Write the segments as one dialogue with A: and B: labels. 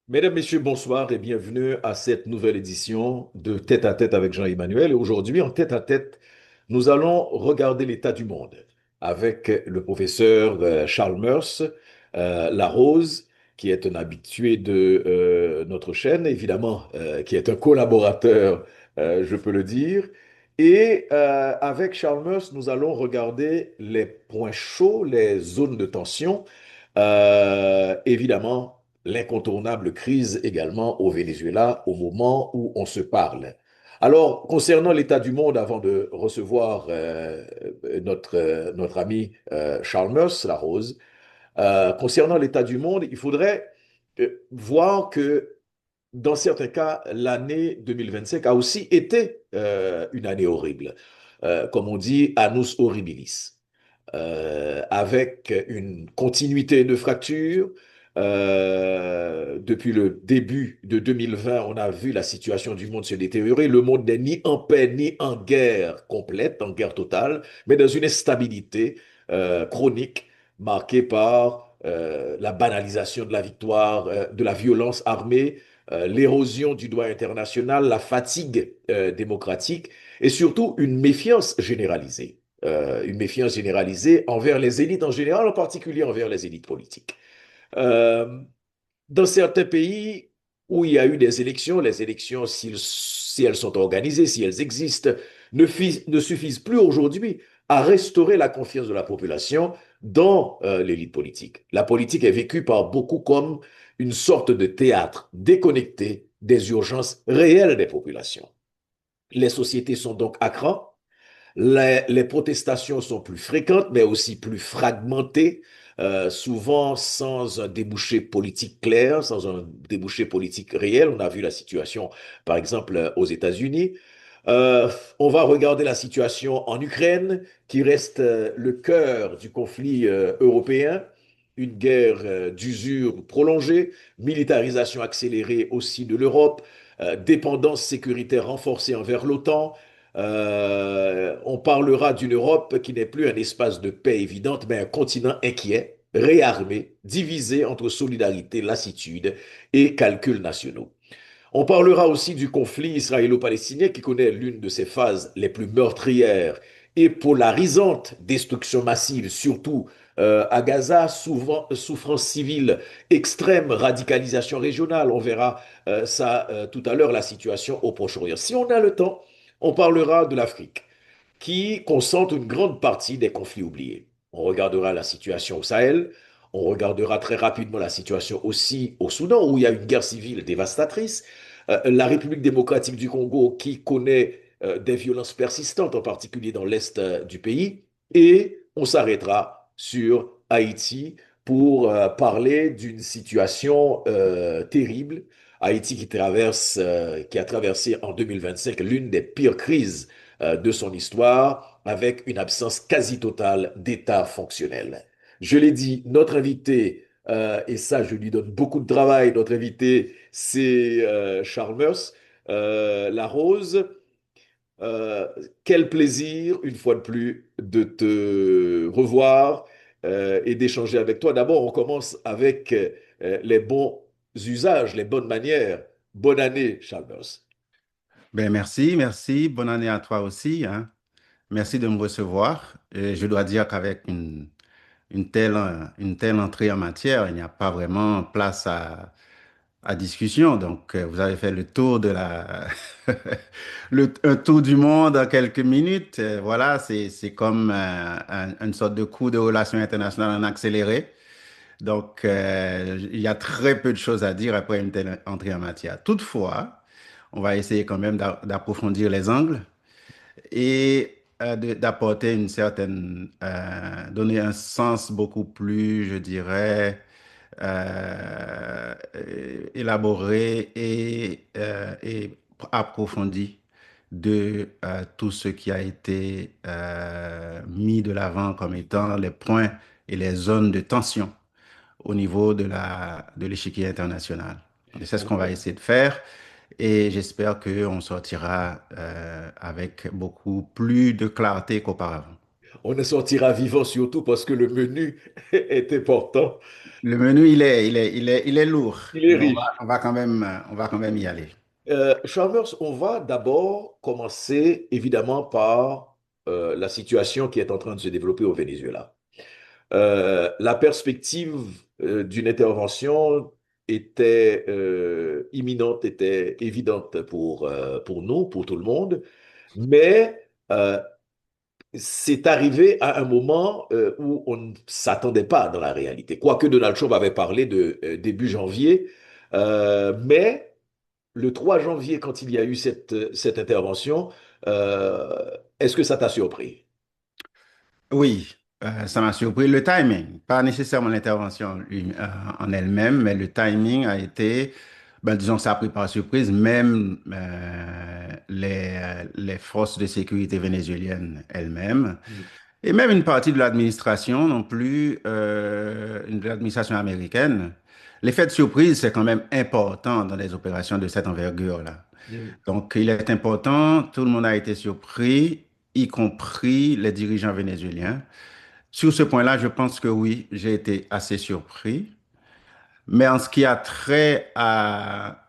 A: Mesdames, Messieurs, bonsoir et bienvenue à cette nouvelle édition de Tête à Tête avec Jean-Emmanuel. Et aujourd'hui, en Tête à Tête, nous allons regarder l'état du monde avec le professeur Charles Meurs Larose, qui est un habitué de notre chaîne, évidemment, qui est un collaborateur, je peux le dire. Et avec Charles Meurs, nous allons regarder les points chauds, les zones de tension. Évidemment, l'incontournable crise également au Venezuela au moment où on se parle. Alors, concernant l'état du monde, avant de recevoir notre ami Charles Meurs, la Rose, concernant l'état du monde, il faudrait voir que dans certains cas, l'année 2025 a aussi été une année horrible. Comme on dit, annus horribilis, avec une continuité de fractures. Depuis le début de 2020, on a vu la situation du monde se détériorer. Le monde n'est ni en paix ni en guerre complète, en guerre totale, mais dans une instabilité chronique marquée par la banalisation de la victoire, de la violence armée, l'érosion du droit international, la fatigue démocratique et surtout une méfiance généralisée envers les élites en général, en particulier envers les élites politiques. Euh, dans certains pays où il y a eu des élections, les élections, si elles sont organisées, si elles existent, ne suffisent plus aujourd'hui à restaurer la confiance de la population dans l'élite politique. La politique est vécue par beaucoup comme une sorte de théâtre déconnecté des urgences réelles des populations. Les sociétés sont donc à cran, les protestations sont plus fréquentes, mais aussi plus fragmentées, souvent sans un débouché politique clair, sans un débouché politique réel. On a vu la situation, par exemple, aux États-Unis. Euh, on va regarder la situation en Ukraine, qui reste le cœur du conflit européen. Une guerre d'usure prolongée, militarisation accélérée aussi de l'Europe, dépendance sécuritaire renforcée envers l'OTAN. On parlera d'une Europe qui n'est plus un espace de paix évidente, mais un continent inquiet, réarmé, divisé entre solidarité, lassitude et calculs nationaux. On parlera aussi du conflit israélo-palestinien qui connaît l'une de ses phases les plus meurtrières et polarisantes, destruction massive, surtout à Gaza, souvent souffrance civile extrême, radicalisation régionale. On verra ça tout à l'heure, la situation au Proche-Orient. Si on a le temps, on parlera de l'Afrique, qui concentre une grande partie des conflits oubliés. On regardera la situation au Sahel, on regardera très rapidement la situation aussi au Soudan, où il y a une guerre civile dévastatrice, la République démocratique du Congo, qui connaît des violences persistantes, en particulier dans l'est du pays, et on s'arrêtera sur Haïti pour parler d'une situation terrible. Haïti qui a traversé en 2025 l'une des pires crises de son histoire, avec une absence quasi totale d'État fonctionnel. Je l'ai dit, notre invité, et ça je lui donne beaucoup de travail, notre invité c'est Charles Meurs, La Rose. Euh, Quel plaisir, une fois de plus, de te revoir et d'échanger avec toi. D'abord, on commence avec les bons usages, les bonnes manières. Bonne année, Charles Meurs.
B: Ben merci, merci. Bonne année à toi aussi, hein. Merci de me recevoir. Et je dois dire qu'avec une telle entrée en matière, il n'y a pas vraiment place à discussion. Donc, vous avez fait le tour de un tour du monde en quelques minutes. Voilà, c'est comme une sorte de cours de relations internationales en accéléré. Donc, il y a très peu de choses à dire après une telle entrée en matière. Toutefois, on va essayer quand même d'approfondir les angles et d'apporter une certaine, donner un sens beaucoup plus, je dirais, élaboré et approfondi de tout ce qui a été mis de l'avant comme étant les points et les zones de tension au niveau de l'échiquier international. Et c'est ce qu'on va essayer de faire. et j'espère qu'on sortira avec beaucoup plus de clarté qu'auparavant.
A: On en sortira vivant surtout parce que le menu est important.
B: Le menu, il est lourd,
A: Il est
B: mais
A: riche.
B: on va quand même y aller.
A: Chalmers, on va d'abord commencer évidemment par la situation qui est en train de se développer au Venezuela. La perspective d'une intervention était imminente, était évidente pour nous, pour tout le monde, mais c'est arrivé à un moment où on ne s'attendait pas dans la réalité. Quoique Donald Trump avait parlé de début janvier, mais le 3 janvier, quand il y a eu cette intervention, est-ce que ça t'a surpris?
B: Oui, ça m'a surpris. Le timing, pas nécessairement l'intervention en elle-même, mais le timing a été, ben, disons que ça a pris par surprise, même les forces de sécurité vénézuéliennes elles-mêmes, et même une partie de l'administration non plus, de l'administration américaine. L'effet de surprise, c'est quand même important dans des opérations de cette envergure-là.
A: Mhm.
B: Donc, il est important, tout le monde a été surpris, y compris les dirigeants vénézuéliens. Sur ce point-là, je pense que oui, j'ai été assez surpris. Mais en ce qui a trait à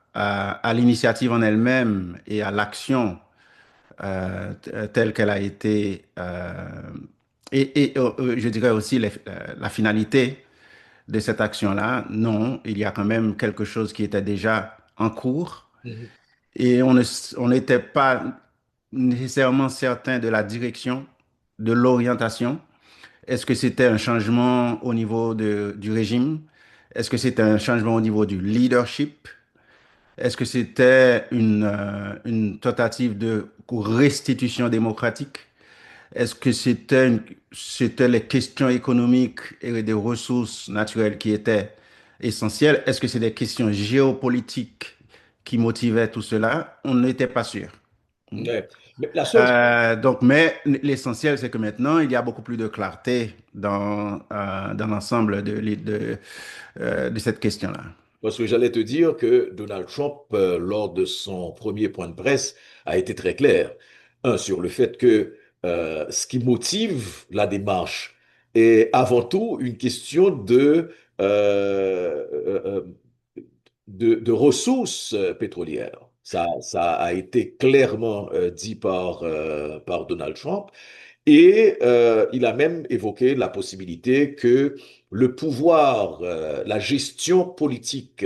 B: l'initiative en elle-même et à l'action telle qu'elle a été, je dirais aussi la finalité de cette action-là, non, il y a quand même quelque chose qui était déjà en cours
A: Mhm.
B: et on n'était pas nécessairement certain de la direction, de l'orientation. Est-ce que c'était un changement au niveau du régime? Est-ce que c'était un changement au niveau du leadership? Est-ce que c'était une tentative de restitution démocratique? Est-ce que c'était les questions économiques et des ressources naturelles qui étaient essentielles? Est-ce que c'est des questions géopolitiques qui motivaient tout cela? On n'était pas sûr.
A: Ouais. Mais la seule
B: Donc, mais l'essentiel, c'est que maintenant, il y a beaucoup plus de clarté dans l'ensemble de cette question-là.
A: Parce que j'allais te dire que Donald Trump, lors de son premier point de presse, a été très clair. Un, sur le fait que ce qui motive la démarche est avant tout une question de ressources pétrolières. Ça a été clairement dit par Donald Trump. Et il a même évoqué la possibilité que le pouvoir, la gestion politique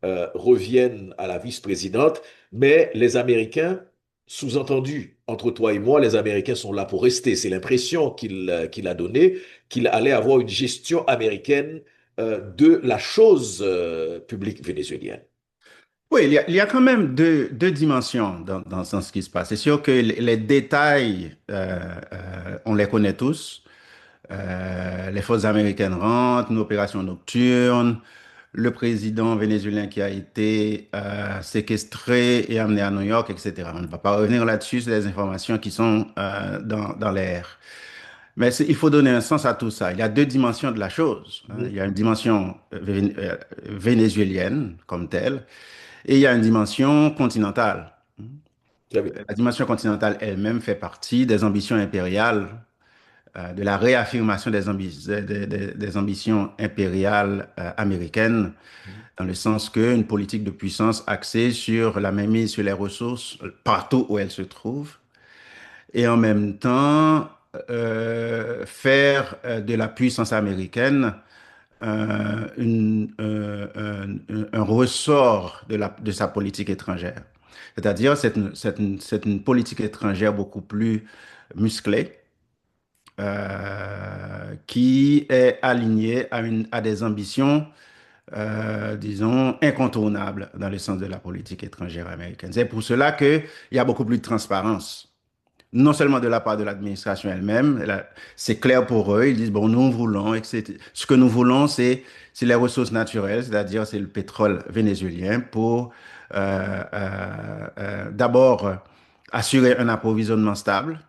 A: revienne à la vice-présidente, mais les Américains, sous-entendu, entre toi et moi, les Américains sont là pour rester. C'est l'impression qu'il a donnée, qu'il allait avoir une gestion américaine de la chose publique vénézuélienne.
B: Oui, il y a quand même deux dimensions dans ce qui se passe. C'est sûr que les détails, on les connaît tous. Les forces américaines rentrent, une opération nocturne, le président vénézuélien qui a été séquestré et amené à New York, etc. On ne va pas revenir là-dessus, c'est des informations qui sont dans l'air. Mais il faut donner un sens à tout ça. Il y a deux dimensions de la chose, hein. Il
A: Mhm.
B: y a une dimension vénézuélienne comme telle, et il y a une dimension continentale.
A: Très bien.
B: La dimension continentale elle-même fait partie des ambitions impériales, de la réaffirmation des ambitions impériales américaines,
A: Mhm.
B: dans le sens qu'une politique de puissance axée sur la mainmise sur les ressources partout où elles se trouvent, et en même temps faire de la puissance américaine un ressort de sa politique étrangère. C'est-à-dire, c'est une politique étrangère beaucoup plus musclée, qui est alignée à des ambitions, disons, incontournables dans le sens de la politique étrangère américaine. C'est pour cela qu'il y a beaucoup plus de transparence non seulement de la part de l'administration elle-même, c'est clair pour eux, ils disent, bon, nous voulons, etc. Ce que nous voulons, c'est les ressources naturelles, c'est-à-dire c'est le pétrole vénézuélien pour d'abord assurer un approvisionnement stable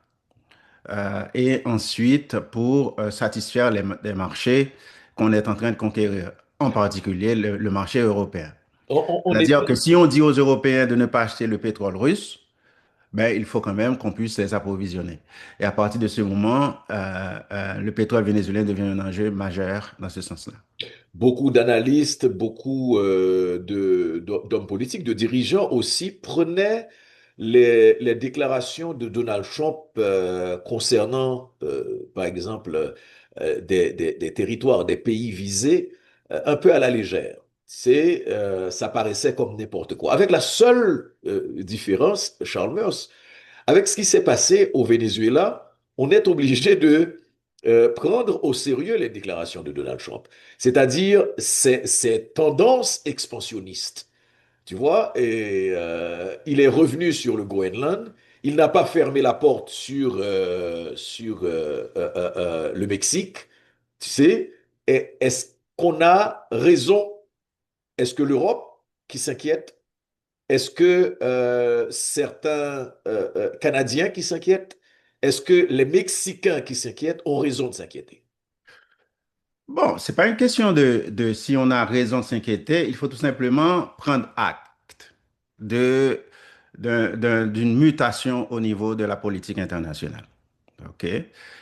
B: et ensuite pour satisfaire les marchés qu'on est en train de conquérir, en particulier le marché européen.
A: On
B: C'est-à-dire que
A: était
B: si on dit aux Européens de ne pas acheter le pétrole russe, ben, il faut quand même qu'on puisse les approvisionner. Et à partir de ce moment, le pétrole vénézuélien devient un enjeu majeur dans ce sens-là.
A: beaucoup d'analystes, beaucoup d'hommes politiques, de dirigeants aussi prenaient les déclarations de Donald Trump concernant, par exemple, des territoires, des pays visés, un peu à la légère. Ça paraissait comme n'importe quoi. Avec la seule différence, Charles Murs, avec ce qui s'est passé au Venezuela, on est obligé de prendre au sérieux les déclarations de Donald Trump, c'est-à-dire ces tendances expansionnistes. Tu vois, et il est revenu sur le Groenland. Il n'a pas fermé la porte sur le Mexique. Tu sais, est-ce qu'on a raison? Est-ce que l'Europe qui s'inquiète? Est-ce que certains Canadiens qui s'inquiètent? Est-ce que les Mexicains qui s'inquiètent ont raison de s'inquiéter?
B: Bon, c'est pas une question de si on a raison de s'inquiéter, il faut tout simplement prendre acte de, d'une mutation au niveau de la politique internationale. OK?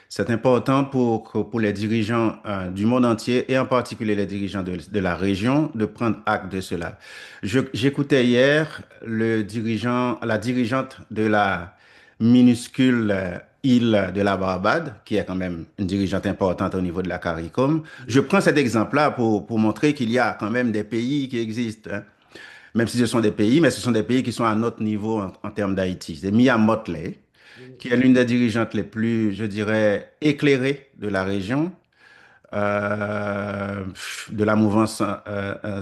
B: C'est important pour les dirigeants du monde entier et en particulier les dirigeants de la région de prendre acte de cela. J'écoutais hier la dirigeante de la minuscule île de la Barbade, qui est quand même une dirigeante importante au niveau de la CARICOM. Je prends cet exemple-là pour montrer qu'il y a quand même des pays qui existent, hein. Même si ce sont des pays, mais ce sont des pays qui sont à notre niveau en termes d'Haïti. C'est Mia Mottley, qui est l'une des dirigeantes les plus, je dirais, éclairées de la région, euh, de la mouvance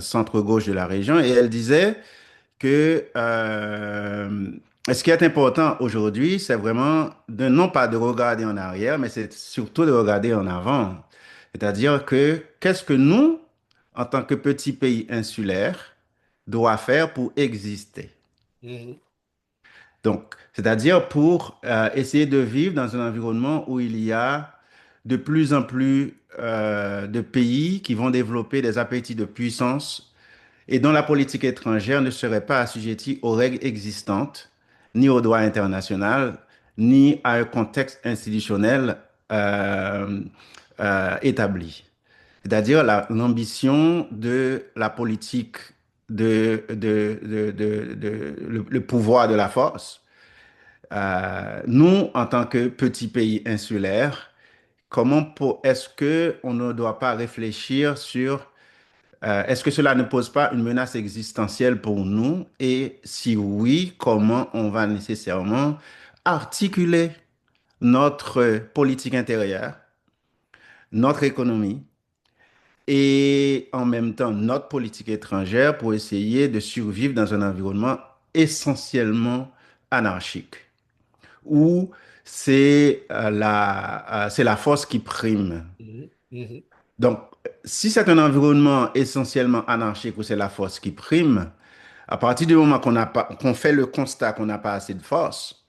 B: centre-gauche de la région. Et elle disait que ce qui est important aujourd'hui, c'est vraiment de non pas de regarder en arrière, mais c'est surtout de regarder en avant. C'est-à-dire que qu'est-ce que nous, en tant que petit pays insulaire, doit faire pour exister?
A: Mhm,
B: Donc, c'est-à-dire pour essayer de vivre dans un environnement où il y a de plus en plus de pays qui vont développer des appétits de puissance et dont la politique étrangère ne serait pas assujettie aux règles existantes, ni au droit international, ni à un contexte institutionnel euh, établi. C'est-à-dire l'ambition de la politique le pouvoir de la force. Nous, en tant que petit pays insulaire, est-ce que on ne doit pas réfléchir sur est-ce que cela ne pose pas une menace existentielle pour nous? Et si oui, comment on va nécessairement articuler notre politique intérieure, notre économie et en même temps notre politique étrangère pour essayer de survivre dans un environnement essentiellement anarchique, où c'est la force qui prime.
A: mhm, mhm,
B: Donc, si c'est un environnement essentiellement anarchique où c'est la force qui prime, à partir du moment qu'on fait le constat qu'on n'a pas assez de force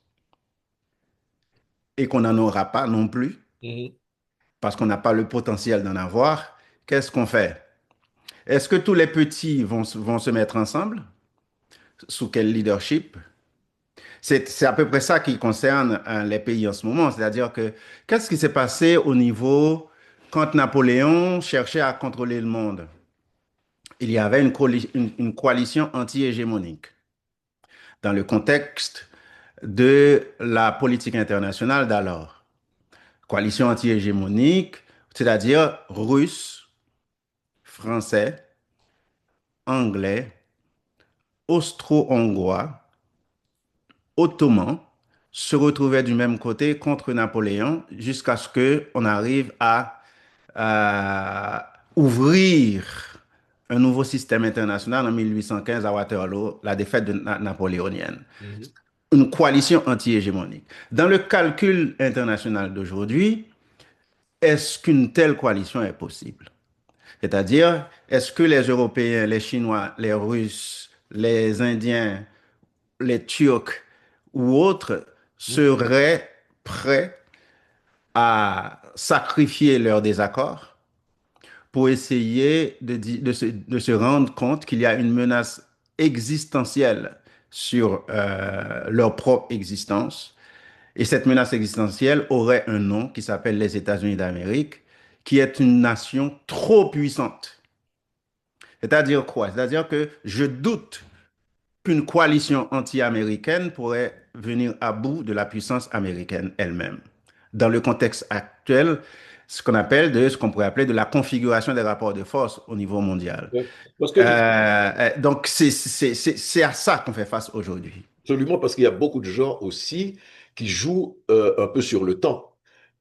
B: et qu'on n'en aura pas non plus,
A: mhm,
B: parce qu'on n'a pas le potentiel d'en avoir, qu'est-ce qu'on fait? Est-ce que tous les petits vont se mettre ensemble? Sous quel leadership? C'est à peu près ça qui concerne les pays en ce moment. C'est-à-dire que qu'est-ce qui s'est passé au niveau quand Napoléon cherchait à contrôler le monde? Il y avait une coalition anti-hégémonique dans le contexte de la politique internationale d'alors. Coalition anti-hégémonique, c'est-à-dire russe, français, anglais, austro-hongrois, ottomans se retrouvaient du même côté contre Napoléon jusqu'à ce qu'on arrive à ouvrir un nouveau système international en 1815 à Waterloo, la défaite napoléonienne.
A: mhm,
B: Une coalition anti-hégémonique. Dans le calcul international d'aujourd'hui, est-ce qu'une telle coalition est possible? C'est-à-dire, est-ce que les Européens, les Chinois, les Russes, les Indiens, les Turcs ou autres
A: mhm.
B: seraient prêts à sacrifier leurs désaccords pour essayer de se rendre compte qu'il y a une menace existentielle sur leur propre existence. Et cette menace existentielle aurait un nom qui s'appelle les États-Unis d'Amérique, qui est une nation trop puissante. C'est-à-dire quoi? C'est-à-dire que je doute qu'une coalition anti-américaine pourrait venir à bout de la puissance américaine elle-même. Dans le contexte actuel, ce qu'on pourrait appeler de la configuration des rapports de force au niveau mondial.
A: Ouais. Parce que
B: Donc, c'est à ça qu'on fait face aujourd'hui.
A: Absolument, parce qu'il y a beaucoup de gens aussi qui jouent un peu sur le temps.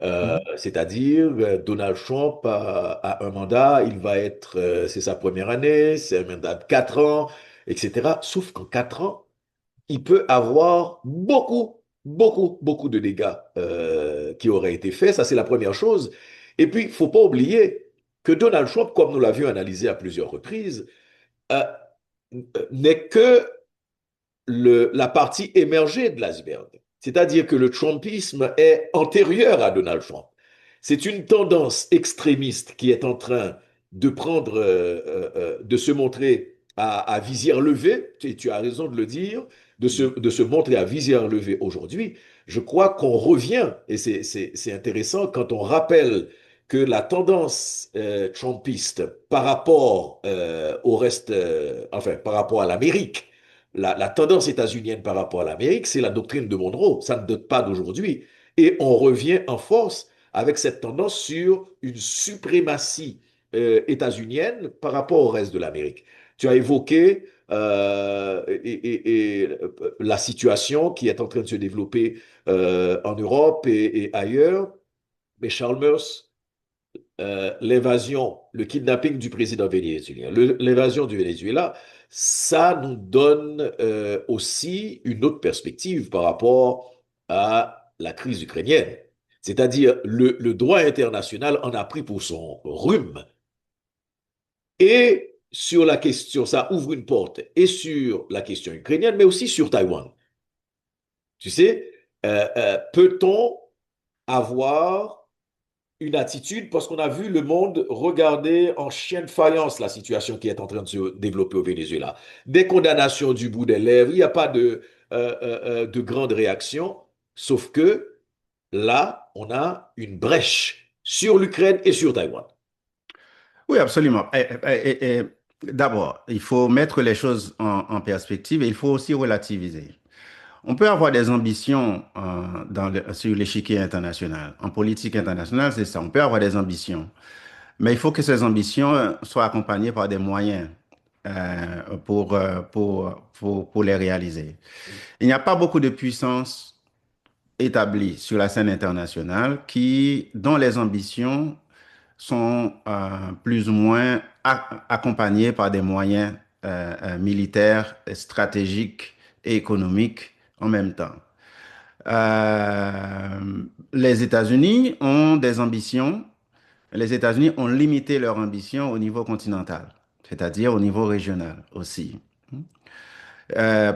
B: Mhm.
A: C'est-à-dire, Donald Trump a un mandat, il va être, c'est sa première année, c'est un mandat de 4 ans, etc. Sauf qu'en 4 ans, il peut avoir beaucoup de dégâts qui auraient été faits. Ça, c'est la première chose. Et puis, il ne faut pas oublier que Donald Trump, comme nous l'avions analysé à plusieurs reprises, euh, n'est que la partie émergée de l'iceberg. C'est-à-dire que le Trumpisme est antérieur à Donald Trump. C'est une tendance extrémiste qui est en train de prendre, de se montrer à visière levée, tu as raison de le dire, de se montrer à visière levée aujourd'hui. Je crois qu'on revient, et c'est intéressant quand on rappelle que la tendance trumpiste par rapport au reste, enfin par rapport à l'Amérique, la tendance états-unienne par rapport à l'Amérique, c'est la doctrine de Monroe. Ça ne date pas d'aujourd'hui. Et on revient en force avec cette tendance sur une suprématie états-unienne par rapport au reste de l'Amérique. Tu as évoqué la situation qui est en train de se développer en Europe et ailleurs. Mais Charles Murs, l'évasion, le kidnapping du président vénézuélien, l'évasion du Venezuela, ça nous donne aussi une autre perspective par rapport à la crise ukrainienne. C'est-à-dire, le droit international en a pris pour son rhume. Et sur la question, ça ouvre une porte, et sur la question ukrainienne, mais aussi sur Taïwan. Tu sais, peut-on avoir une attitude parce qu'on a vu le monde regarder en chien de faïence la situation qui est en train de se développer au Venezuela. Des condamnations du bout des lèvres, il n'y a pas de grande réaction, sauf que là, on a une brèche sur l'Ukraine et sur Taïwan.
B: Oui, absolument. D'abord, il faut mettre les choses en perspective et il faut aussi relativiser. On peut avoir des ambitions sur l'échiquier international. En politique internationale, c'est ça. On peut avoir des ambitions. Mais il faut que ces ambitions soient accompagnées par des moyens pour les réaliser. Il n'y a pas beaucoup de puissances établies sur la scène internationale dont les ambitions sont plus ou moins accompagnées par des moyens militaires, stratégiques et économiques en même temps. Les États-Unis ont des ambitions. Les États-Unis ont limité leur ambition au niveau continental, c'est-à-dire au niveau régional aussi.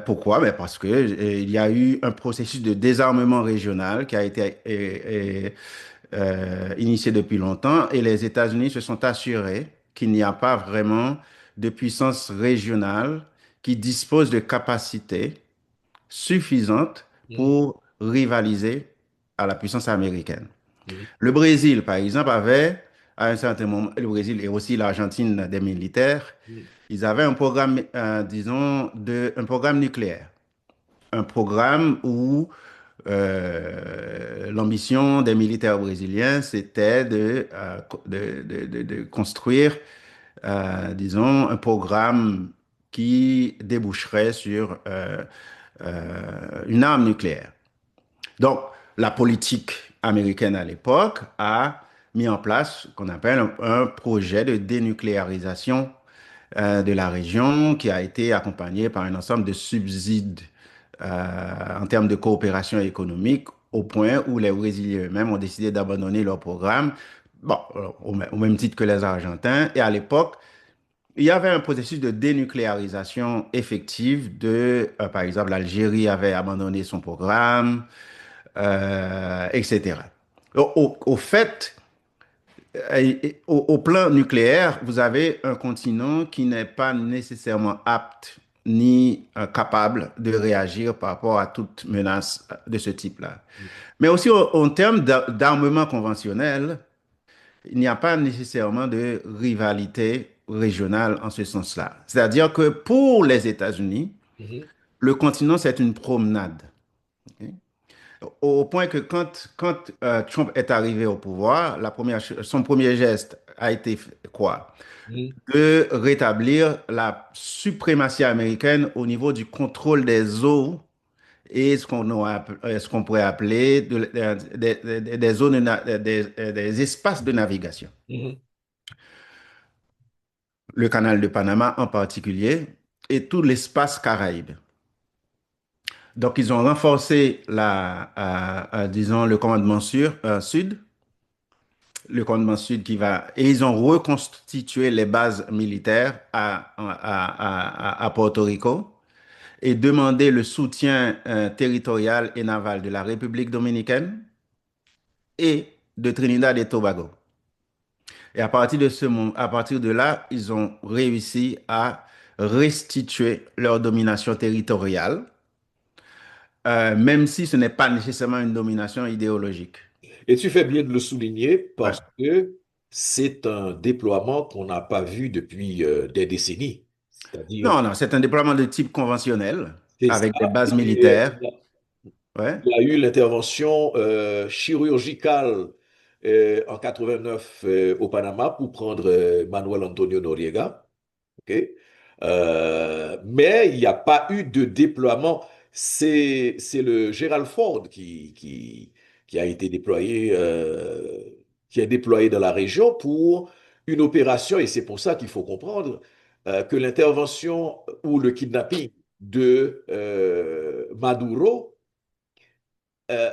B: Pourquoi? Ben parce que il y a eu un processus de désarmement régional qui a été initié depuis longtemps et les États-Unis se sont assurés qu'il n'y a pas vraiment de puissance régionale qui dispose de capacités suffisantes
A: Mhm,
B: pour rivaliser à la puissance américaine.
A: mhm,
B: Le Brésil, par exemple, avait, à un certain moment, le Brésil et aussi l'Argentine des militaires,
A: mhm,
B: ils avaient un programme, disons, un programme nucléaire. Un programme où l'ambition des militaires brésiliens, c'était de construire, disons, un programme qui déboucherait sur une arme nucléaire. Donc, la politique américaine à l'époque a mis en place ce qu'on appelle un projet de dénucléarisation de la région qui a été accompagné par un ensemble de subsides en termes de coopération économique au point où les Brésiliens eux-mêmes ont décidé d'abandonner leur programme, bon, au même titre que les Argentins. Et à l'époque, il y avait un processus de dénucléarisation effective par exemple, l'Algérie avait abandonné son programme, etc. Au fait, Au plan nucléaire, vous avez un continent qui n'est pas nécessairement apte ni capable de réagir par rapport à toute menace de ce type-là. Mais aussi en termes d'armement conventionnel, il n'y a pas nécessairement de rivalité régionale en ce sens-là. C'est-à-dire que pour les États-Unis,
A: Mhm,
B: le continent, c'est une promenade. Ok. Au point que quand Trump est arrivé au pouvoir, son premier geste a été quoi?
A: mhm,
B: De rétablir la suprématie américaine au niveau du contrôle des eaux et ce qu'on pourrait appeler des zones, des espaces de navigation.
A: mhm.
B: Le canal de Panama en particulier et tout l'espace Caraïbe. Donc, ils ont renforcé disons, le commandement sud, le commandement sud et ils ont reconstitué les bases militaires à Porto Rico et demandé le soutien territorial et naval de la République dominicaine et de Trinidad et Tobago. Et à partir de là, ils ont réussi à restituer leur domination territoriale, même si ce n'est pas nécessairement une domination idéologique.
A: Et tu fais bien de le souligner
B: Ouais.
A: parce que c'est un déploiement qu'on n'a pas vu depuis des décennies. C'est-à-dire,
B: Non, non, c'est un déploiement de type conventionnel,
A: c'est ça.
B: avec des bases
A: Et
B: militaires. Ouais.
A: il y a eu l'intervention chirurgicale en 89 au Panama pour prendre Manuel Antonio Noriega. OK? Mais il n'y a pas eu de déploiement. C'est le Gerald Ford qui a été déployé, qui est déployé dans la région pour une opération, et c'est pour ça qu'il faut comprendre que l'intervention ou le kidnapping de Maduro euh,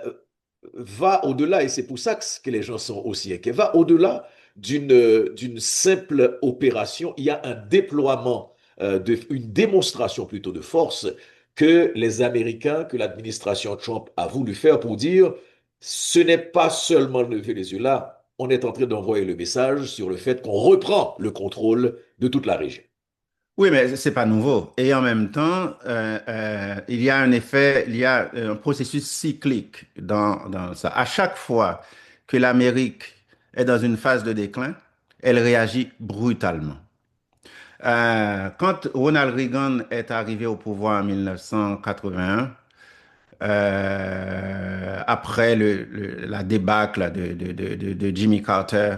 A: va au-delà, et c'est pour ça que les gens sont aussi inquiets, va au-delà d'une simple opération. Il y a un déploiement, une démonstration plutôt de force que les Américains, que l'administration Trump a voulu faire pour dire, ce n'est pas seulement le Venezuela, on est en train d'envoyer le message sur le fait qu'on reprend le contrôle de toute la région.
B: Oui, mais c'est pas nouveau. Et en même temps, il y a un effet, il y a un processus cyclique dans ça. À chaque fois que l'Amérique est dans une phase de déclin, elle réagit brutalement. Quand Ronald Reagan est arrivé au pouvoir en 1981, après la débâcle de Jimmy Carter,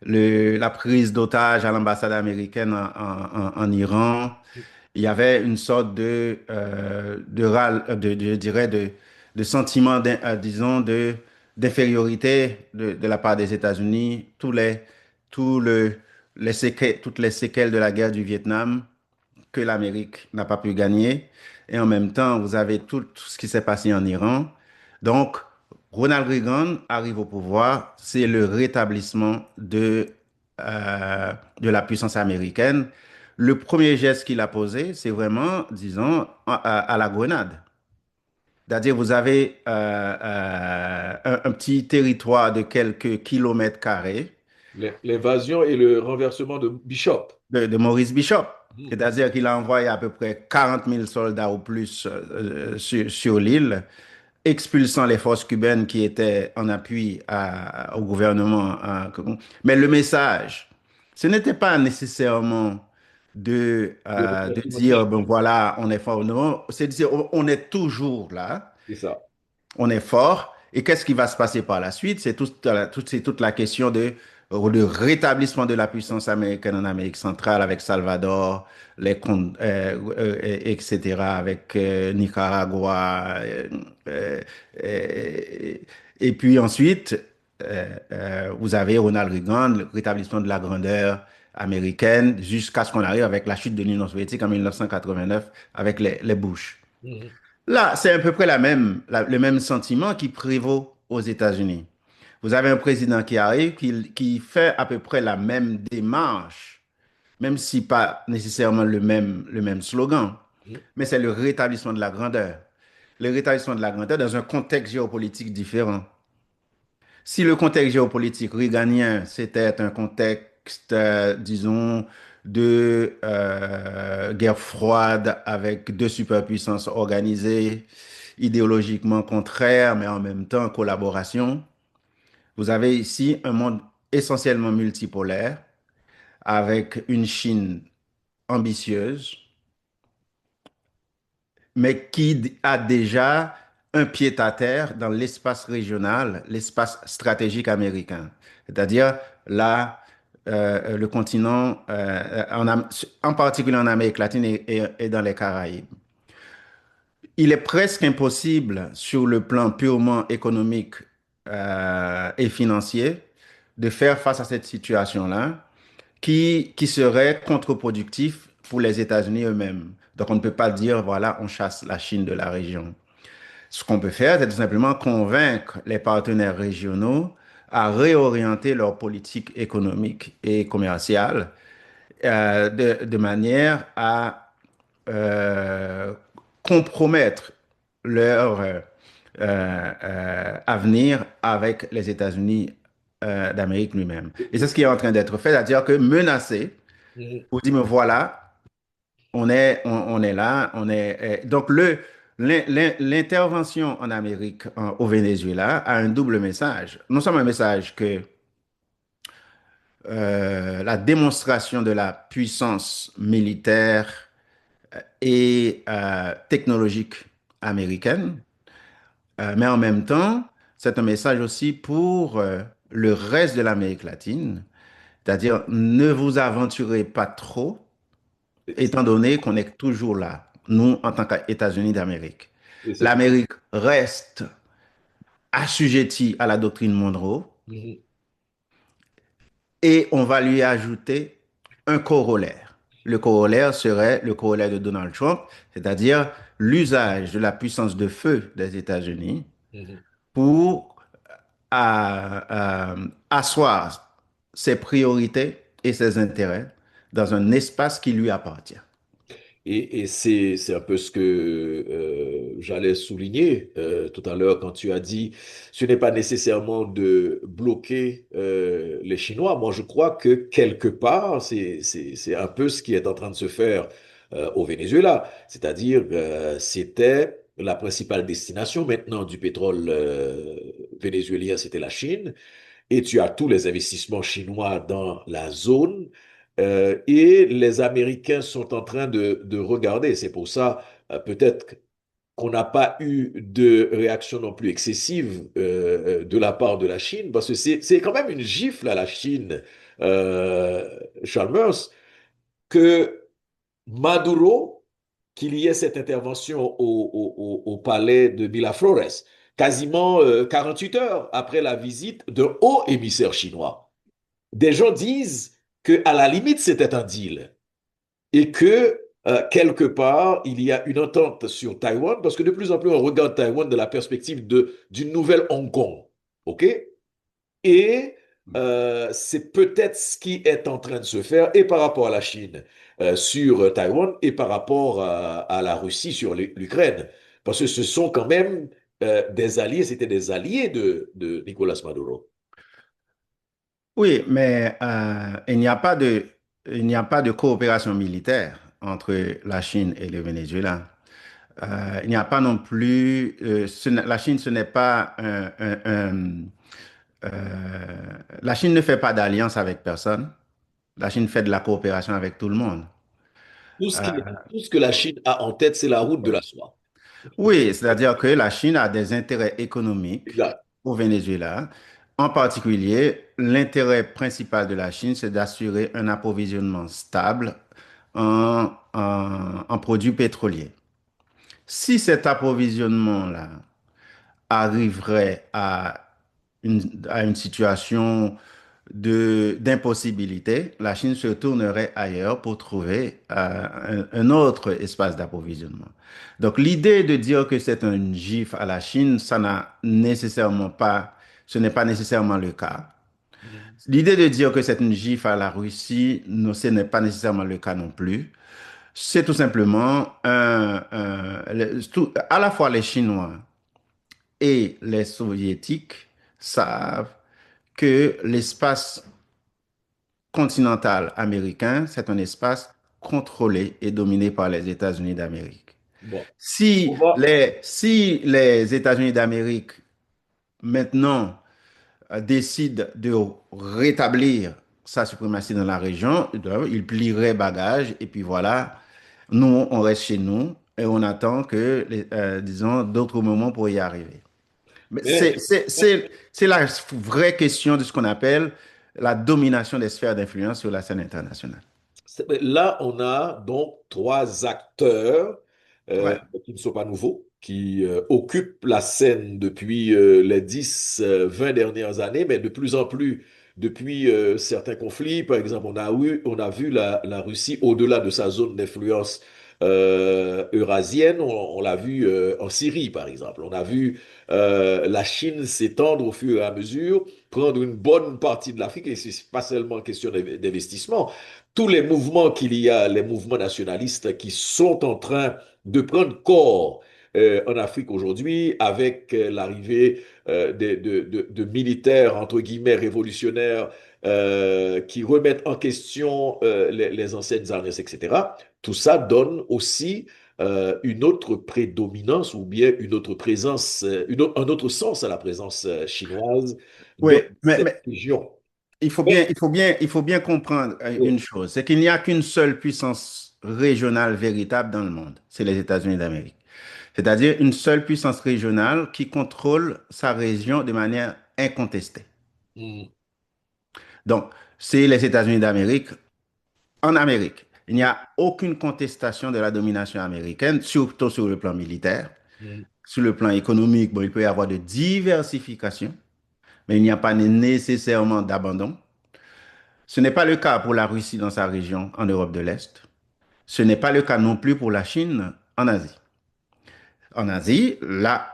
B: la prise d'otage à l'ambassade américaine en Iran, il y avait une sorte je dirais, de sentiment, disons, d'infériorité de la part des États-Unis, tout le, toutes les séquelles de la guerre du Vietnam que l'Amérique n'a pas pu gagner. Et en même temps, vous avez tout ce qui s'est passé en Iran. Donc, Ronald Reagan arrive au pouvoir, c'est le rétablissement de la puissance américaine. Le premier geste qu'il a posé, c'est vraiment, disons, à la grenade. C'est-à-dire, vous avez un petit territoire de quelques kilomètres carrés
A: L'invasion et le renversement de Bishop.
B: de Maurice Bishop.
A: Mhm.
B: C'est-à-dire qu'il a envoyé à peu près 40 000 soldats ou plus sur l'île, expulsant les forces cubaines qui étaient en appui au gouvernement. Mais le message, ce n'était pas nécessairement
A: Le
B: de
A: renversement de
B: dire,
A: Bishop,
B: bon voilà, on est fort. Non, c'est de dire, on est toujours là,
A: c'est ça.
B: on est fort. Et qu'est-ce qui va se passer par la suite? C'est toute la question de rétablissement de la puissance américaine en Amérique centrale avec Salvador, etc., avec Nicaragua. Euh, euh, et puis ensuite, vous avez Ronald Reagan, le rétablissement de la grandeur américaine, jusqu'à ce qu'on arrive avec la chute de l'Union soviétique en 1989 avec les Bush.
A: Mhm.
B: Là, c'est à peu près le même sentiment qui prévaut aux États-Unis. Vous avez un président qui arrive, qui fait à peu près la même démarche, même si pas nécessairement le même slogan,
A: Mhm.
B: mais c'est le rétablissement de la grandeur. Le rétablissement de la grandeur dans un contexte géopolitique différent. Si le contexte géopolitique reaganien, c'était un contexte, disons, de guerre froide avec deux superpuissances organisées, idéologiquement contraires, mais en même temps en collaboration, vous avez ici un monde essentiellement multipolaire avec une Chine ambitieuse, mais qui a déjà un pied-à-terre dans l'espace régional, l'espace stratégique américain. C'est-à-dire là, le continent, en particulier en Amérique latine et dans les Caraïbes. Il est presque impossible sur le plan purement économique et financier de faire face à cette situation-là qui serait contre-productif pour les États-Unis eux-mêmes. Donc on ne peut pas dire, voilà, on chasse la Chine de la région. Ce qu'on peut faire, c'est tout simplement convaincre les partenaires régionaux à réorienter leur politique économique et commerciale de manière à euh, compromettre leur avenir avec les États-Unis d'Amérique lui-même. Et c'est ce qui est en train d'être fait, c'est-à-dire que menacer
A: Mhm.
B: pour dire, mais voilà, on est là, on est... Donc, l'intervention en Amérique, au Venezuela, a un double message. Non seulement un message que la démonstration de la puissance militaire et technologique américaine, mais en même temps, c'est un message aussi pour le reste de l'Amérique latine, c'est-à-dire ne vous aventurez pas trop, étant donné qu'on est toujours là, nous, en tant qu'États-Unis d'Amérique.
A: C'est-
B: L'Amérique reste assujettie à la doctrine Monroe
A: Mhm.
B: et on va lui ajouter un corollaire. Le corollaire serait le corollaire de Donald Trump, c'est-à-dire l'usage de la puissance de feu des États-Unis
A: Mhm.
B: pour asseoir ses priorités et ses intérêts dans un espace qui lui appartient.
A: Et c'est un peu ce que j'allais souligner tout à l'heure quand tu as dit ce n'est pas nécessairement de bloquer les Chinois. Moi, je crois que quelque part, c'est un peu ce qui est en train de se faire au Venezuela. C'est-à-dire, c'était la principale destination maintenant du pétrole vénézuélien, c'était la Chine et tu as tous les investissements chinois dans la zone. Et les Américains sont en train de regarder. C'est pour ça, peut-être qu'on n'a pas eu de réaction non plus excessive de la part de la Chine, parce que c'est quand même une gifle à la Chine, Chalmers, que Maduro, qu'il y ait cette intervention au palais de Miraflores, quasiment 48 heures après la visite d'un haut émissaire chinois. Des gens disent que à la limite, c'était un deal et que quelque part, il y a une entente sur Taïwan, parce que de plus en plus, on regarde Taïwan de la perspective d'une nouvelle Hong Kong. OK? Et c'est peut-être ce qui est en train de se faire, et par rapport à la Chine sur Taïwan, et par rapport à la Russie sur l'Ukraine. Parce que ce sont quand même des alliés, c'était des alliés de Nicolas Maduro.
B: Oui, mais il n'y a pas de coopération militaire entre la Chine et le Venezuela. Il n'y a pas non plus, la Chine, ce n'est pas la Chine ne fait pas d'alliance avec personne. La Chine fait de la coopération avec tout le monde.
A: Tout ce que la Chine a en tête, c'est la route de la soie.
B: Oui, c'est-à-dire que la Chine a des intérêts économiques
A: Exact.
B: au Venezuela. En particulier, l'intérêt principal de la Chine, c'est d'assurer un approvisionnement stable en produits pétroliers. Si cet approvisionnement-là arriverait à une situation d'impossibilité, la Chine se tournerait ailleurs pour trouver un autre espace d'approvisionnement. Donc l'idée de dire que c'est un gif à la Chine, ça n'a nécessairement pas, ce n'est pas nécessairement le cas.
A: Mhm.
B: L'idée de dire que c'est une gifle à la Russie, non, ce n'est pas nécessairement le cas non plus. C'est tout simplement à la fois les Chinois et les Soviétiques savent que l'espace continental américain, c'est un espace contrôlé et dominé par les États-Unis d'Amérique.
A: Bon,
B: Si
A: on va.
B: si les États-Unis d'Amérique maintenant décide de rétablir sa suprématie dans la région, il plierait bagage et puis voilà, nous, on reste chez nous et on attend que, disons, d'autres moments pour y arriver. Mais
A: Mais
B: c'est la vraie question de ce qu'on appelle la domination des sphères d'influence sur la scène internationale.
A: là, on a donc trois acteurs
B: Ouais.
A: qui ne sont pas nouveaux, qui occupent la scène depuis les 10, 20 dernières années, mais de plus en plus depuis certains conflits. Par exemple, on a vu la Russie au-delà de sa zone d'influence eurasienne. On l'a vu en Syrie, par exemple. On a vu la Chine s'étendre au fur et à mesure, prendre une bonne partie de l'Afrique, et c'est pas seulement question d'investissement. Tous les mouvements qu'il y a, les mouvements nationalistes qui sont en train de prendre corps en Afrique aujourd'hui avec l'arrivée de militaires, entre guillemets, révolutionnaires qui remettent en question les anciennes alliances, etc. Tout ça donne aussi une autre prédominance ou bien une autre présence, un autre sens à la présence chinoise
B: Oui,
A: dans cette
B: mais
A: région. Mais,
B: il faut bien comprendre une
A: oui,
B: chose, c'est qu'il n'y a qu'une seule puissance régionale véritable dans le monde, c'est les États-Unis d'Amérique. C'est-à-dire une seule puissance régionale qui contrôle sa région de manière incontestée.
A: mm,
B: Donc, c'est les États-Unis d'Amérique en Amérique. Il n'y
A: mm,
B: a aucune contestation de la domination américaine, surtout sur le plan militaire.
A: mm.
B: Sur le plan économique, bon, il peut y avoir de diversification, mais il n'y a pas nécessairement d'abandon. Ce n'est pas le cas pour la Russie dans sa région en Europe de l'Est. Ce n'est pas le cas non plus pour la Chine en Asie. En Asie, là,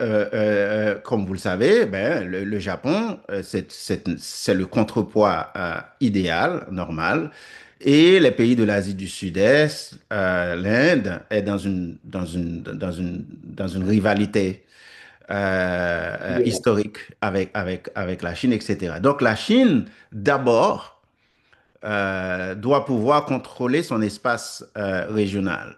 B: comme vous le savez, ben, le Japon, c'est le contrepoids idéal, normal. Et les pays de l'Asie du Sud-Est, l'Inde est dans une rivalité historique avec la Chine, etc. Donc la Chine, d'abord, doit pouvoir contrôler son espace régional.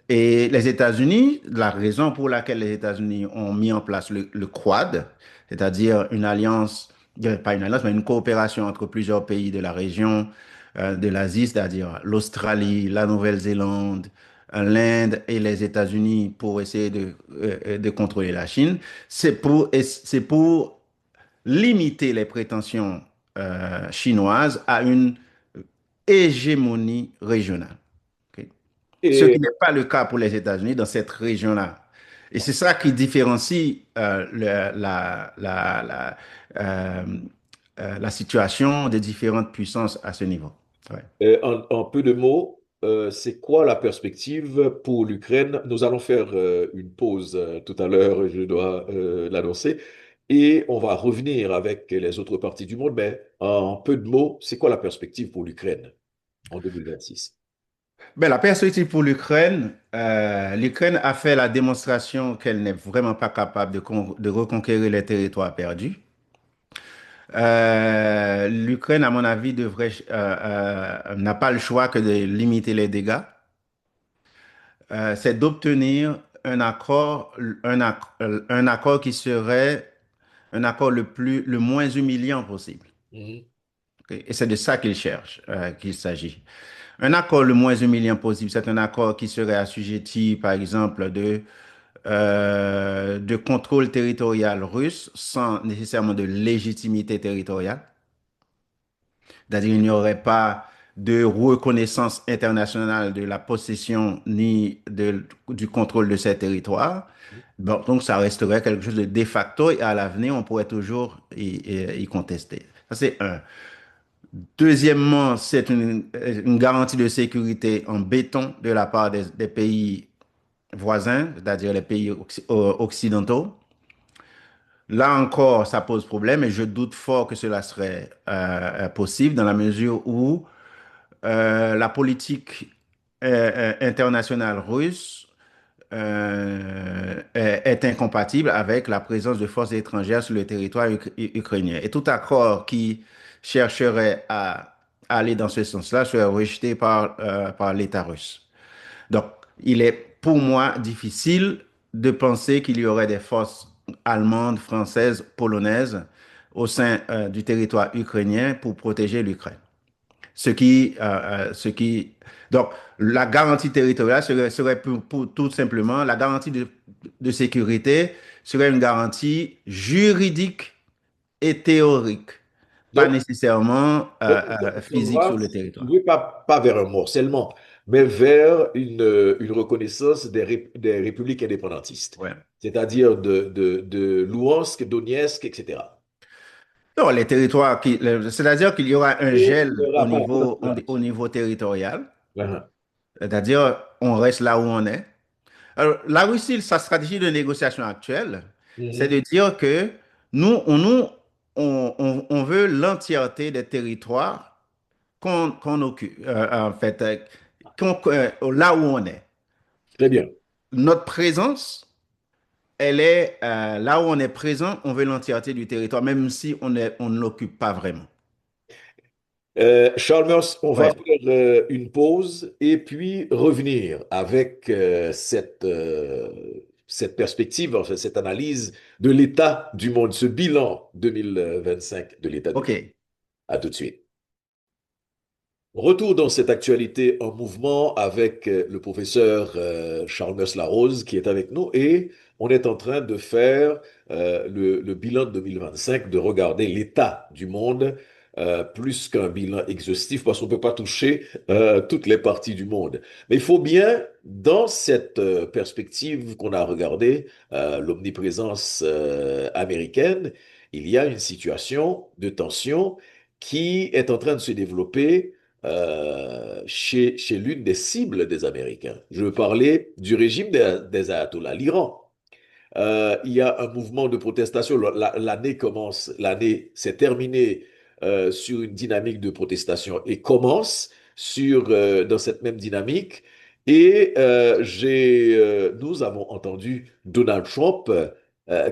B: Et les États-Unis, la raison pour laquelle les États-Unis ont mis en place le Quad, c'est-à-dire une alliance, pas une alliance, mais une coopération entre plusieurs pays de la région de l'Asie, c'est-à-dire l'Australie, la Nouvelle-Zélande, l'Inde et les États-Unis pour essayer de contrôler la Chine, c'est pour limiter les prétentions chinoises à une hégémonie régionale. Ok. Ce
A: Et
B: qui n'est pas le cas pour les États-Unis dans cette région-là. Et c'est ça qui différencie euh, la situation des différentes puissances à ce niveau. Ouais.
A: en peu de mots, c'est quoi la perspective pour l'Ukraine? Nous allons faire une pause tout à l'heure, je dois l'annoncer, et on va revenir avec les autres parties du monde, mais en peu de mots, c'est quoi la perspective pour l'Ukraine en 2026?
B: Ben, la perspective pour l'Ukraine, l'Ukraine a fait la démonstration qu'elle n'est vraiment pas capable de reconquérir les territoires perdus. L'Ukraine, à mon avis, n'a pas le choix que de limiter les dégâts. C'est d'obtenir un accord qui serait un accord le moins humiliant possible.
A: Mhm,
B: Ok. Et c'est de ça qu'il cherche, qu'il s'agit. Un accord le moins humiliant possible, c'est un accord qui serait assujetti, par exemple, de contrôle territorial russe sans nécessairement de légitimité territoriale. C'est-à-dire qu'il n'y aurait pas de reconnaissance internationale de la possession ni du contrôle de ces territoires. Bon, donc, ça resterait quelque chose de facto et à l'avenir, on pourrait toujours y contester. Ça, c'est un. Deuxièmement, c'est une garantie de sécurité en béton de la part des pays voisins, c'est-à-dire les pays occidentaux. Là encore, ça pose problème et je doute fort que cela serait possible dans la mesure où la politique internationale russe est incompatible avec la présence de forces étrangères sur le territoire ukrainien. Et tout accord qui chercherait à aller dans ce sens-là serait rejeté par l'État russe. Donc, il est pour moi difficile de penser qu'il y aurait des forces allemandes, françaises, polonaises au sein du territoire ukrainien pour protéger l'Ukraine. Ce qui, donc, la garantie territoriale serait tout simplement, la garantie de sécurité serait une garantie juridique et théorique, pas
A: Donc,
B: nécessairement
A: on
B: physique
A: va,
B: sur le
A: si vous
B: territoire.
A: voulez, pas vers un morcellement, mais vers une reconnaissance des républiques indépendantistes,
B: Ouais.
A: c'est-à-dire de Louhansk, Donetsk, etc.
B: Non, les territoires c'est-à-dire qu'il y aura un
A: Et
B: gel
A: il n'y aura pas la
B: au
A: séparation.
B: niveau territorial,
A: Mhm.
B: c'est-à-dire on reste là où on est. Alors, la Russie, sa stratégie de négociation actuelle, c'est
A: Mhm.
B: de dire que nous, on veut l'entièreté des territoires qu'on occupe, en fait, là où on est.
A: Très bien.
B: Notre présence, elle est là où on est présent, on veut l'entièreté du territoire, même si on ne l'occupe pas vraiment.
A: Charles Meurs, on va
B: Ouais.
A: faire une pause et puis revenir avec cette perspective, enfin, cette analyse de l'état du monde, ce bilan 2025 de l'état du monde.
B: OK.
A: À tout de suite. Retour dans cette actualité en mouvement avec le professeur Charles Meurs-Larose qui est avec nous et on est en train de faire le bilan de 2025, de regarder l'état du monde plus qu'un bilan exhaustif parce qu'on ne peut pas toucher toutes les parties du monde. Mais il faut bien, dans cette perspective qu'on a regardée, l'omniprésence américaine, il y a une situation de tension qui est en train de se développer chez l'une des cibles des Américains. Je veux parler du régime des ayatollahs, l'Iran. Il y a un mouvement de protestation. L'année commence, l'année s'est terminée sur une dynamique de protestation et commence dans cette même dynamique. Et nous avons entendu Donald Trump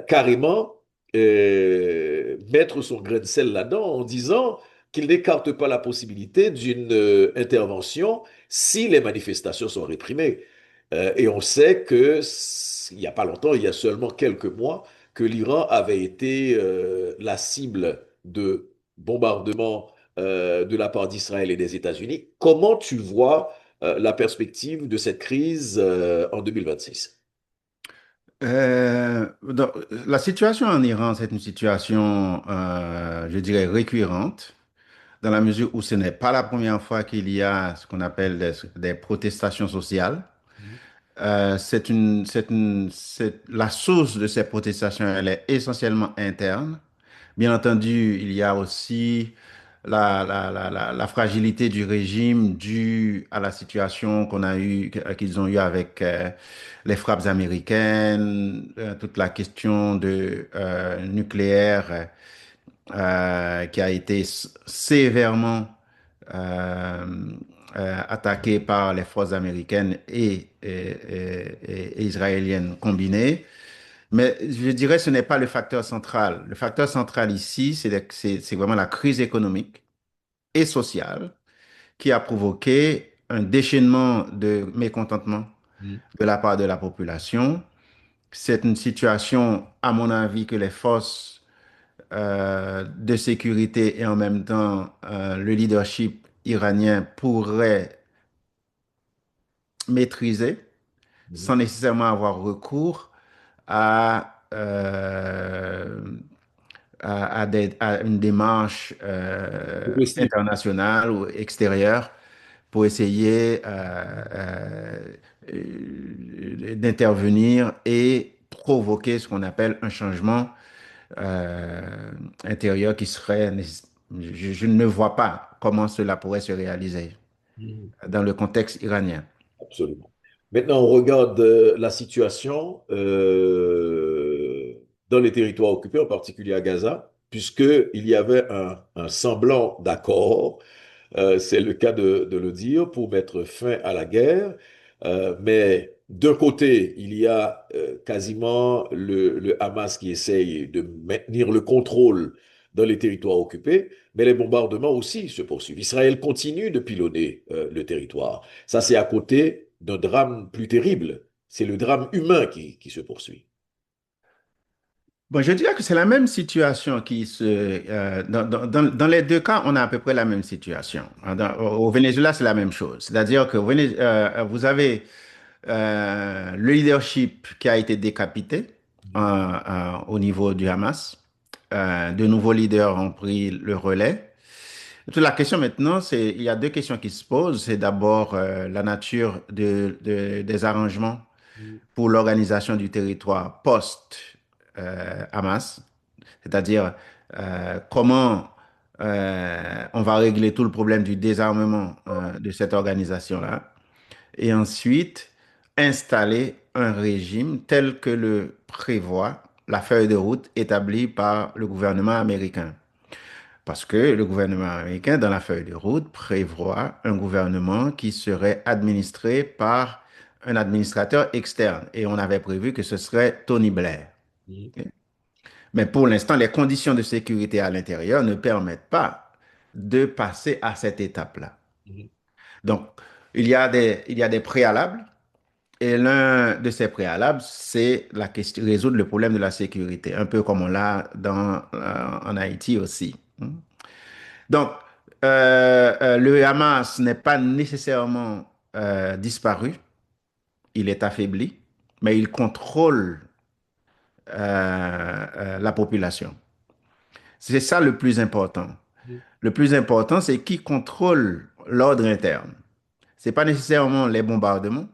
A: carrément mettre son grain de sel là-dedans en disant qu'il n'écarte pas la possibilité d'une intervention si les manifestations sont réprimées. Et on sait que il n'y a pas longtemps, il y a seulement quelques mois, que l'Iran avait été la cible de bombardements de la part d'Israël et des États-Unis. Comment tu vois la perspective de cette crise en 2026?
B: La situation en Iran, c'est une situation, je dirais, récurrente, dans la mesure où ce n'est pas la première fois qu'il y a ce qu'on appelle des protestations sociales. La source de ces protestations, elle est essentiellement interne. Bien entendu, il y a aussi la fragilité du régime due à la situation qu'ils ont eu avec les frappes américaines, toute la question de nucléaire qui a été sévèrement euh, attaquée par les forces américaines et israéliennes combinées. Mais je dirais que ce n'est pas le facteur central. Le facteur central ici, c'est vraiment la crise économique et sociale qui a provoqué un déchaînement de mécontentement
A: Mhm.
B: de la part de la population. C'est une situation, à mon avis, que les forces de sécurité et en même temps le leadership iranien pourraient maîtriser
A: Mhm.
B: sans nécessairement avoir recours à, euh, à une démarche
A: Progressif.
B: internationale ou extérieure pour essayer d'intervenir et provoquer ce qu'on appelle un changement intérieur qui serait... Je ne vois pas comment cela pourrait se réaliser
A: Mhm.
B: dans le contexte iranien.
A: Absolument. Maintenant, on regarde la situation dans les territoires occupés, en particulier à Gaza, puisqu'il y avait un semblant d'accord, c'est le cas de le dire, pour mettre fin à la guerre. Mais d'un côté, il y a quasiment le Hamas qui essaye de maintenir le contrôle dans les territoires occupés, mais les bombardements aussi se poursuivent. Israël continue de pilonner le territoire. Ça, c'est à côté d'un drame plus terrible. C'est le drame humain qui se poursuit.
B: Bon, je dirais que c'est la même situation dans les deux cas, on a à peu près la même situation. Au Venezuela, c'est la même chose. C'est-à-dire que vous avez le leadership qui a été décapité au niveau du Hamas. De nouveaux leaders ont pris le relais. Toute la question maintenant, il y a deux questions qui se posent. C'est d'abord la nature des arrangements pour l'organisation du territoire post-Hamas, c'est-à-dire comment on va régler tout le problème du désarmement de cette organisation-là, et ensuite installer un régime tel que le prévoit la feuille de route établie par le gouvernement américain. Parce que le gouvernement américain, dans la feuille de route, prévoit un gouvernement qui serait administré par un administrateur externe. Et on avait prévu que ce serait Tony Blair.
A: Mhm.
B: Mais pour l'instant, les conditions de sécurité à l'intérieur ne permettent pas de passer à cette étape-là.
A: Mhm.
B: Donc, il y a des préalables. Et l'un de ces préalables, c'est la question, résoudre le problème de la sécurité, un peu comme on l'a en Haïti aussi. Donc, le Hamas n'est pas nécessairement disparu, il est affaibli, mais il contrôle la population. C'est ça le plus important. Le plus important, c'est qui contrôle l'ordre interne. C'est pas nécessairement les bombardements,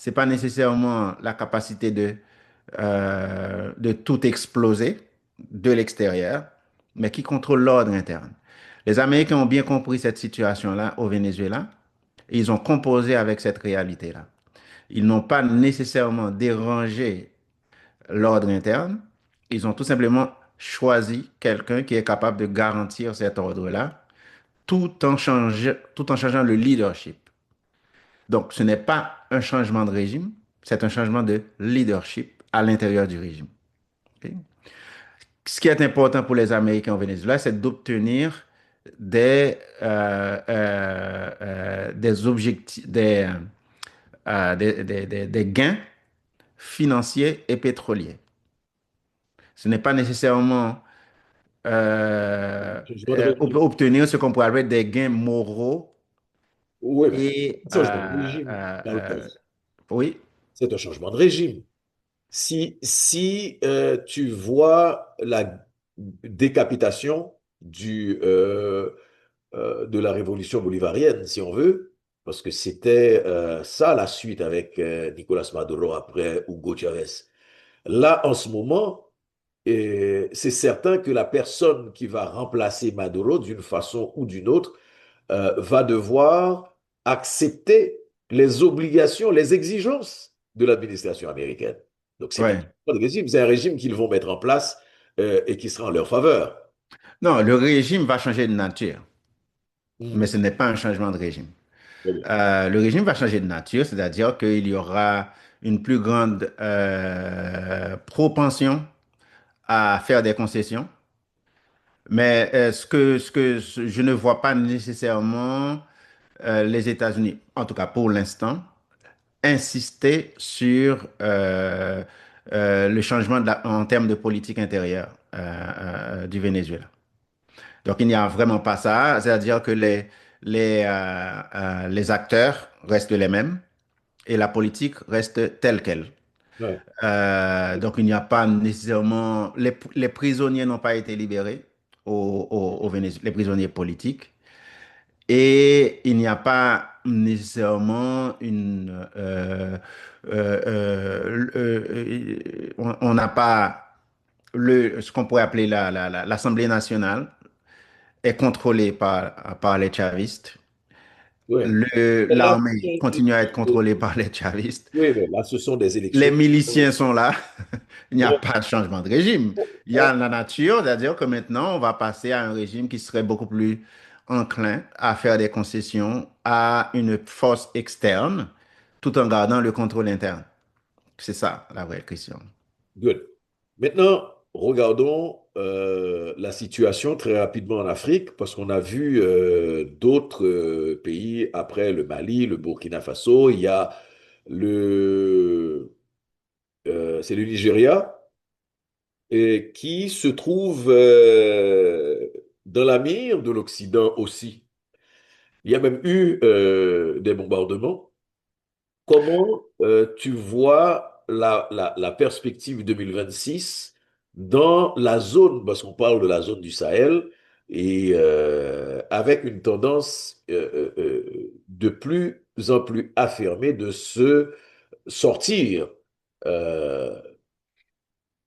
B: c'est pas nécessairement la capacité de tout exploser de l'extérieur, mais qui contrôle l'ordre interne. Les Américains ont bien compris cette situation-là au Venezuela et ils ont composé avec cette réalité-là. Ils n'ont pas nécessairement dérangé l'ordre interne, ils ont tout simplement choisi quelqu'un qui est capable de garantir cet ordre-là tout en changeant le leadership. Donc, ce n'est pas un changement de régime, c'est un changement de leadership à l'intérieur du régime. OK? Ce qui est important pour les Américains au Venezuela, c'est d'obtenir des objectifs, des gains financiers et pétroliers. Ce n'est pas nécessairement
A: Changement de régime.
B: obtenir ce qu'on pourrait appeler des gains moraux
A: Oui, mais
B: et
A: changement de régime, dans le cas.
B: oui,
A: C'est un changement de régime. Si tu vois la décapitation de la révolution bolivarienne, si on veut, parce que c'était ça la suite avec Nicolas Maduro après Hugo Chavez. Là, en ce moment, c'est certain que la personne qui va remplacer Maduro d'une façon ou d'une autre va devoir accepter les obligations, les exigences de l'administration américaine. Donc, c'est pas
B: ouais.
A: un régime, c'est un régime qu'ils vont mettre en place et qui sera en leur faveur.
B: Non, le régime va changer de nature, mais
A: Mhm.
B: ce n'est pas un changement de régime.
A: Très bien.
B: Le régime va changer de nature, c'est-à-dire qu'il y aura une plus grande propension à faire des concessions. Mais je ne vois pas nécessairement les États-Unis, en tout cas pour l'instant, insister sur le changement en termes de politique intérieure du Venezuela. Donc, il n'y a vraiment pas ça, c'est-à-dire que les acteurs restent les mêmes et la politique reste telle qu'elle.
A: Ouais.
B: Donc, il n'y a pas nécessairement... Les prisonniers n'ont pas été libérés au Venezuela, les prisonniers politiques. Et il n'y a pas nécessairement on n'a pas ce qu'on pourrait appeler l'Assemblée nationale est contrôlée par les chavistes.
A: Ouais. Et là,
B: L'armée continue à être contrôlée par les chavistes.
A: oui, mais là, ce sont des
B: Les
A: élections.
B: miliciens sont là. Il n'y a
A: Ouais.
B: pas de changement de régime. Il y a la nature, c'est-à-dire que maintenant, on va passer à un régime qui serait beaucoup plus enclin à faire des concessions à une force externe tout en gardant le contrôle interne. C'est ça la vraie question.
A: Good. Maintenant, regardons la situation très rapidement en Afrique, parce qu'on a vu d'autres pays après le Mali, le Burkina Faso, il y a c'est le Nigeria, et qui se trouve dans la mire de l'Occident aussi. Il y a même eu des bombardements. Comment tu vois la perspective 2026 dans la zone, parce qu'on parle de la zone du Sahel, et avec une tendance de plus en plus affirmée de se sortir euh,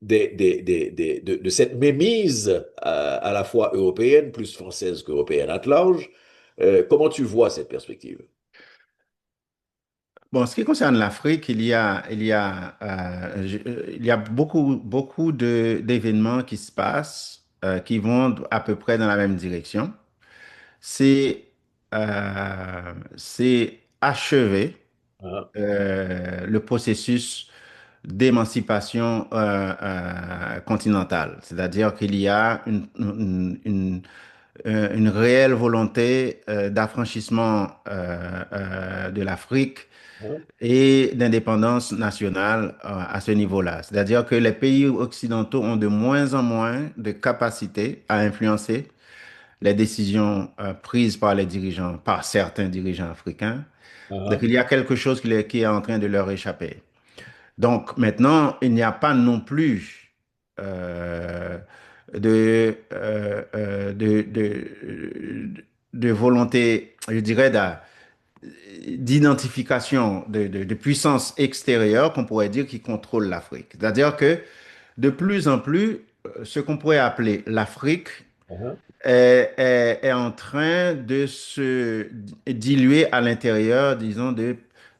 A: de cette mémise à la fois européenne, plus française qu'européenne at large. Comment tu vois cette perspective?
B: Bon, en ce qui concerne l'Afrique, il y a beaucoup d'événements qui se passent, qui vont à peu près dans la même direction. C'est c'est achever
A: Hein,
B: le processus d'émancipation continentale. C'est-à-dire qu'il y a une réelle volonté d'affranchissement de l'Afrique
A: hein,
B: et d'indépendance nationale à ce niveau-là. C'est-à-dire que les pays occidentaux ont de moins en moins de capacité à influencer les décisions prises par les dirigeants, par certains dirigeants africains. Donc
A: hein,
B: il y a quelque chose qui est en train de leur échapper. Donc maintenant, il n'y a pas non plus euh, de, de volonté, je dirais, d'identification de puissance extérieure qu'on pourrait dire qui contrôle l'Afrique. C'est-à-dire que de plus en plus, ce qu'on pourrait appeler l'Afrique
A: hein,
B: est en train de se diluer à l'intérieur, disons,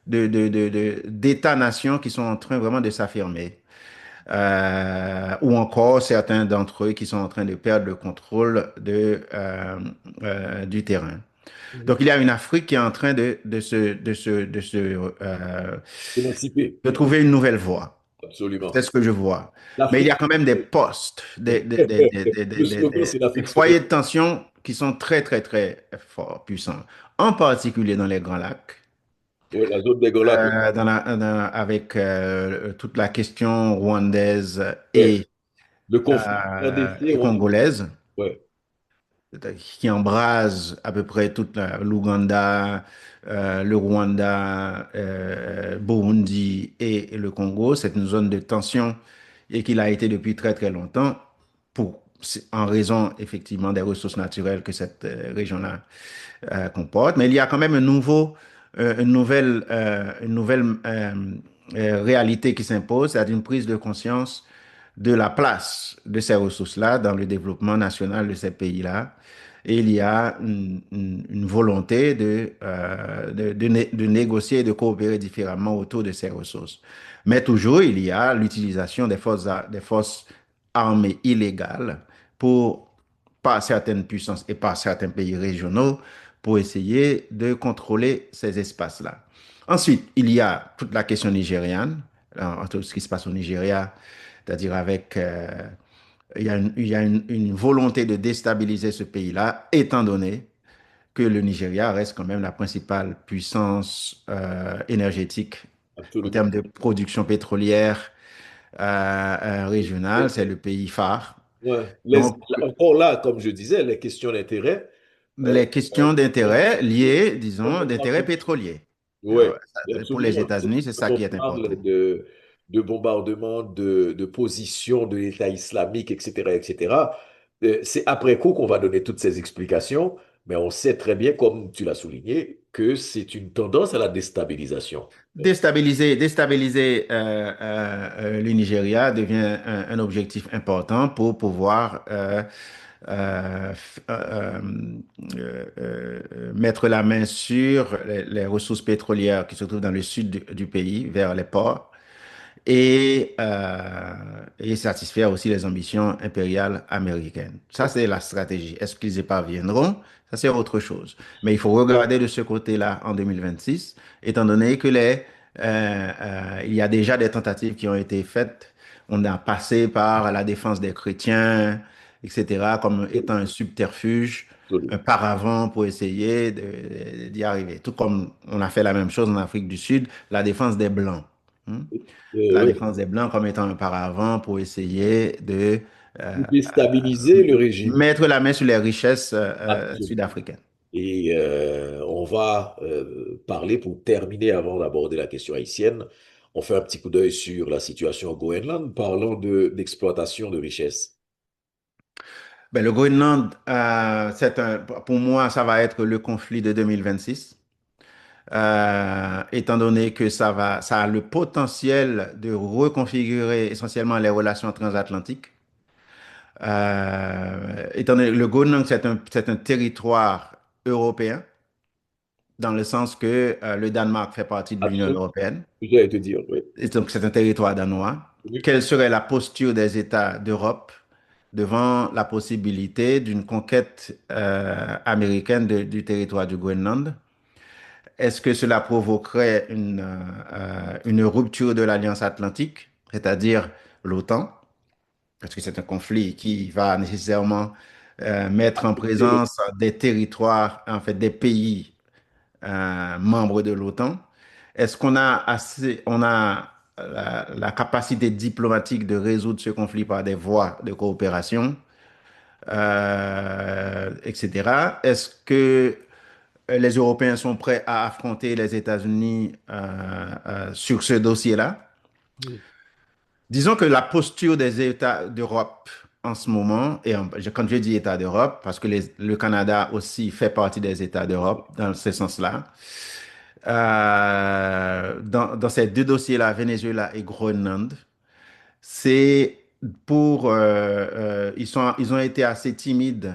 B: d'États-nations qui sont en train vraiment de s'affirmer. Ou encore certains d'entre eux qui sont en train de perdre le contrôle du terrain. Donc, il y a une Afrique qui est en train
A: émancipé,
B: de trouver une nouvelle voie. C'est
A: absolument.
B: ce que je vois. Mais il y
A: L'Afrique,
B: a quand même des postes,
A: le slogan, c'est
B: des
A: l'Afrique
B: foyers
A: sereine.
B: de tension qui sont très, très, très forts, puissants. En particulier dans les Grands Lacs,
A: Ouais, la zone des Grands Lacs.
B: avec toute la question rwandaise
A: Ouais, le conflit RDC,
B: et
A: Rwanda.
B: congolaise,
A: Ouais.
B: qui embrase à peu près toute l'Ouganda, le Rwanda, Burundi et le Congo. C'est une zone de tension et qu'il a été depuis très très longtemps en raison effectivement des ressources naturelles que cette région-là comporte. Mais il y a quand même une nouvelle réalité qui s'impose, c'est-à-dire une prise de conscience de la place de ces ressources-là dans le développement national de ces pays-là. Et il y a une volonté de négocier et de coopérer différemment autour de ces ressources. Mais toujours, il y a l'utilisation des forces armées illégales pour, par certaines puissances et par certains pays régionaux pour essayer de contrôler ces espaces-là. Ensuite, il y a toute la question nigériane, tout ce qui se passe au Nigeria, c'est-à-dire avec, il y a une volonté de déstabiliser ce pays-là, étant donné que le Nigeria reste quand même la principale puissance énergétique en
A: Absolument.
B: termes de production pétrolière régionale, c'est le pays phare.
A: Ouais.
B: Donc,
A: Encore là, comme je disais, les questions d'intérêt. euh,
B: les questions d'intérêt liées, disons, d'intérêt pétrolier.
A: Oui,
B: Pour les
A: absolument.
B: États-Unis, c'est
A: Quand
B: ça
A: on
B: qui est important.
A: parle de bombardement, de position de l'État islamique, etc., etc., c'est après coup qu'on va donner toutes ces explications, mais on sait très bien, comme tu l'as souligné, que c'est une tendance à la déstabilisation.
B: Déstabiliser le Nigeria devient un objectif important pour pouvoir mettre la main sur les ressources pétrolières qui se trouvent dans le sud du pays, vers les ports, et satisfaire aussi les ambitions impériales américaines. Ça, c'est la stratégie. Est-ce qu'ils y parviendront? Ça, c'est autre chose. Mais il faut regarder de ce côté-là en 2026, étant donné que Il y a déjà des tentatives qui ont été faites. On a passé par la défense des chrétiens, etc., comme étant un subterfuge, un
A: Absolument.
B: paravent pour essayer d'y arriver. Tout comme on a fait la même chose en Afrique du Sud, la défense des Blancs. Hein. La
A: Oui,
B: défense des Blancs comme étant un paravent pour essayer de
A: pour
B: euh,
A: déstabiliser le régime.
B: mettre la main sur les richesses
A: Absolument.
B: sud-africaines.
A: Et on va parler, pour terminer, avant d'aborder la question haïtienne, on fait un petit coup d'œil sur la situation au Groenland, parlant d'exploitation de richesses.
B: Ben, le Groenland, pour moi, ça va être le conflit de 2026, étant donné que ça a le potentiel de reconfigurer essentiellement les relations transatlantiques. Étant donné que le Groenland, c'est un territoire européen, dans le sens que le Danemark fait partie de l'Union
A: Absolument.
B: européenne,
A: J'allais te dire, oui.
B: et donc c'est un territoire danois.
A: Oui.
B: Quelle serait la posture des États d'Europe devant la possibilité d'une conquête américaine du territoire du Groenland? Est-ce que cela provoquerait une rupture de l'Alliance Atlantique, c'est-à-dire l'OTAN? Parce que c'est un conflit qui va nécessairement mettre en présence des territoires, en fait, des pays membres de l'OTAN. Est-ce qu'on a on a la capacité diplomatique de résoudre ce conflit par des voies de coopération, etc. Est-ce que les Européens sont prêts à affronter les États-Unis sur ce dossier-là? Disons que la posture des États d'Europe en ce moment, quand je dis États d'Europe, parce que le Canada aussi fait partie des États d'Europe dans ce sens-là, dans ces deux dossiers-là, Venezuela et Groenland, c'est ils ont été assez timides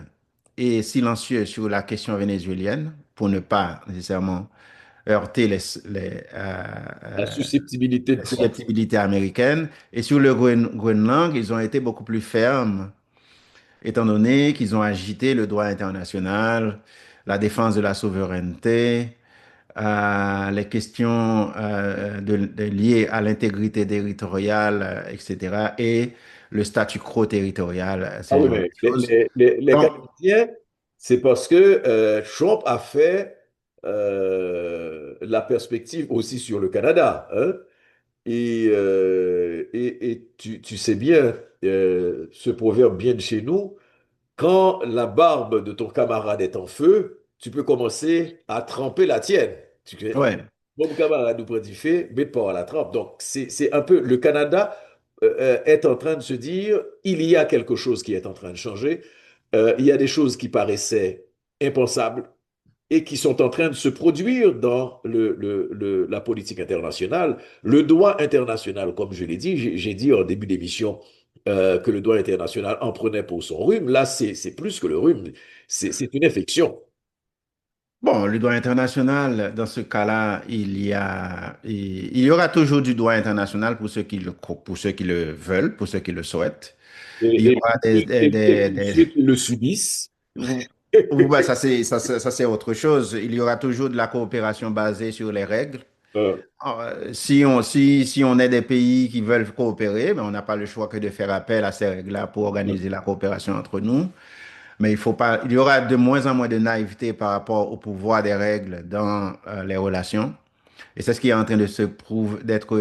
B: et silencieux sur la question vénézuélienne pour ne pas nécessairement heurter
A: La susceptibilité de
B: les
A: Trump.
B: susceptibilités américaines. Et sur le Groenland, ils ont été beaucoup plus fermes, étant donné qu'ils ont agité le droit international, la défense de la souveraineté, les questions liées à l'intégrité territoriale, etc., et le statu quo territorial,
A: Ah
B: ce
A: oui,
B: genre de
A: mais
B: choses.
A: les
B: Donc,
A: Canadiens, c'est parce que Trump a fait la perspective aussi sur le Canada, hein. Et tu sais bien, ce proverbe vient de chez nous, quand la barbe de ton camarade est en feu, tu peux commencer à tremper la tienne.
B: ouais.
A: Mon camarade nous prend du fait, mais pas à la trempe. Donc, c'est un peu, le Canada est en train de se dire, il y a quelque chose qui est en train de changer. Il y a des choses qui paraissaient impensables et qui sont en train de se produire dans la politique internationale. Le droit international, comme je l'ai dit, j'ai dit en début d'émission que le droit international en prenait pour son rhume. Là, c'est plus que le rhume, c'est une infection.
B: Bon, le droit international, dans ce cas-là, il y aura toujours du droit international pour ceux qui le veulent, pour ceux qui le souhaitent. Il y
A: Et,
B: aura
A: et pour ceux qui le subissent,
B: bah, ça, c'est autre chose. Il y aura toujours de la coopération basée sur les règles.
A: euh,
B: Alors, si on est des pays qui veulent coopérer, ben, on n'a pas le choix que de faire appel à ces règles-là pour organiser la coopération entre nous. Mais il faut pas, il y aura de moins en moins de naïveté par rapport au pouvoir des règles dans les relations. Et c'est ce qui est en train d'être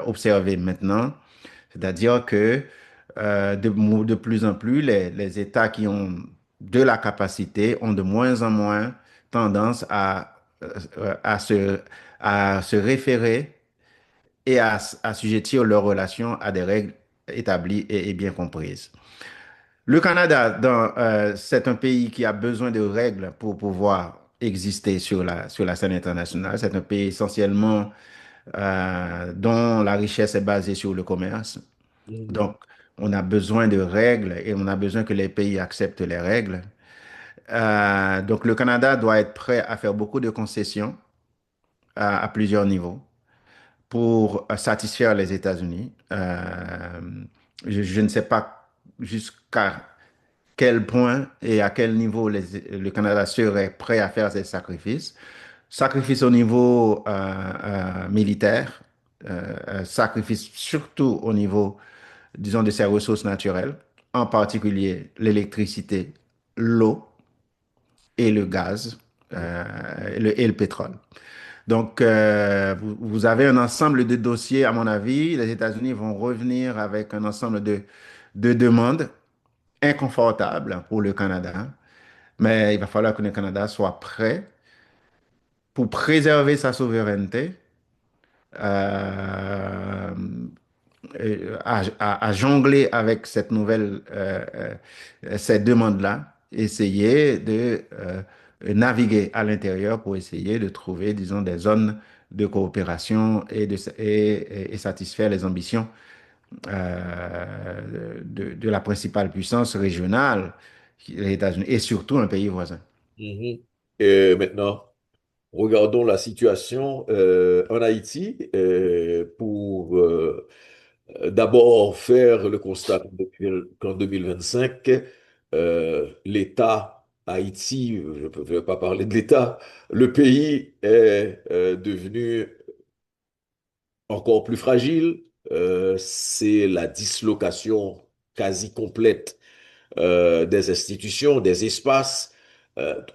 B: observé maintenant. C'est-à-dire que de plus en plus, les États qui ont de la capacité ont de moins en moins tendance à se référer et à assujettir leurs relations à des règles établies et bien comprises. Le Canada, c'est un pays qui a besoin de règles pour pouvoir exister sur la scène internationale. C'est un pays essentiellement dont la richesse est basée sur le commerce. Donc, on a besoin de règles et on a besoin que les pays acceptent les règles. Donc, le Canada doit être prêt à faire beaucoup de concessions à plusieurs niveaux pour satisfaire les États-Unis. Je ne sais pas jusqu'à quel point et à quel niveau le Canada serait prêt à faire ces sacrifices. Sacrifice au niveau militaire, sacrifice surtout au niveau, disons, de ses ressources naturelles, en particulier l'électricité, l'eau et le gaz et le pétrole. Donc, vous avez un ensemble de dossiers, à mon avis. Les États-Unis vont revenir avec un ensemble de demandes inconfortables pour le Canada, mais il va falloir que le Canada soit prêt pour préserver sa souveraineté euh, à jongler avec cette nouvelle, ces demandes-là, essayer de naviguer à l'intérieur pour essayer de trouver, disons, des zones de coopération et satisfaire les ambitions de la principale puissance régionale, les États-Unis, et surtout un pays voisin.
A: Mhm. Et maintenant, regardons la situation en Haïti pour d'abord faire le constat qu'en 2025, l'État Haïti, je ne veux pas parler de l'État, le pays est devenu encore plus fragile. C'est la dislocation quasi complète des institutions, des espaces.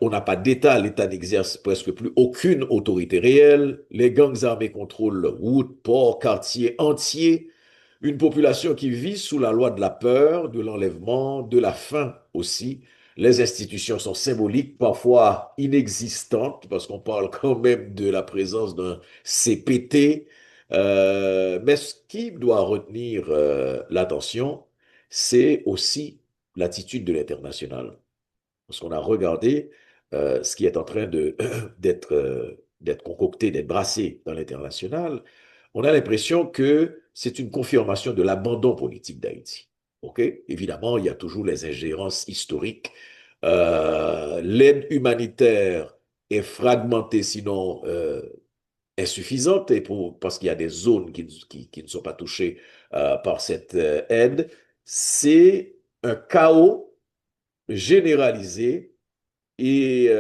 A: On n'a pas d'État, l'État n'exerce presque plus aucune autorité réelle. Les gangs armés contrôlent routes, ports, quartiers entiers. Une population qui vit sous la loi de la peur, de l'enlèvement, de la faim aussi. Les institutions sont symboliques, parfois inexistantes, parce qu'on parle quand même de la présence d'un CPT. Mais ce qui doit retenir l'attention, c'est aussi l'attitude de l'international. Parce qu'on a regardé ce qui est en train de d'être concocté, d'être brassé dans l'international, on a l'impression que c'est une confirmation de l'abandon politique d'Haïti. OK? Évidemment, il y a toujours les ingérences historiques. L'aide humanitaire est fragmentée, sinon insuffisante, parce qu'il y a des zones qui ne sont pas touchées par cette aide. C'est un chaos généralisé et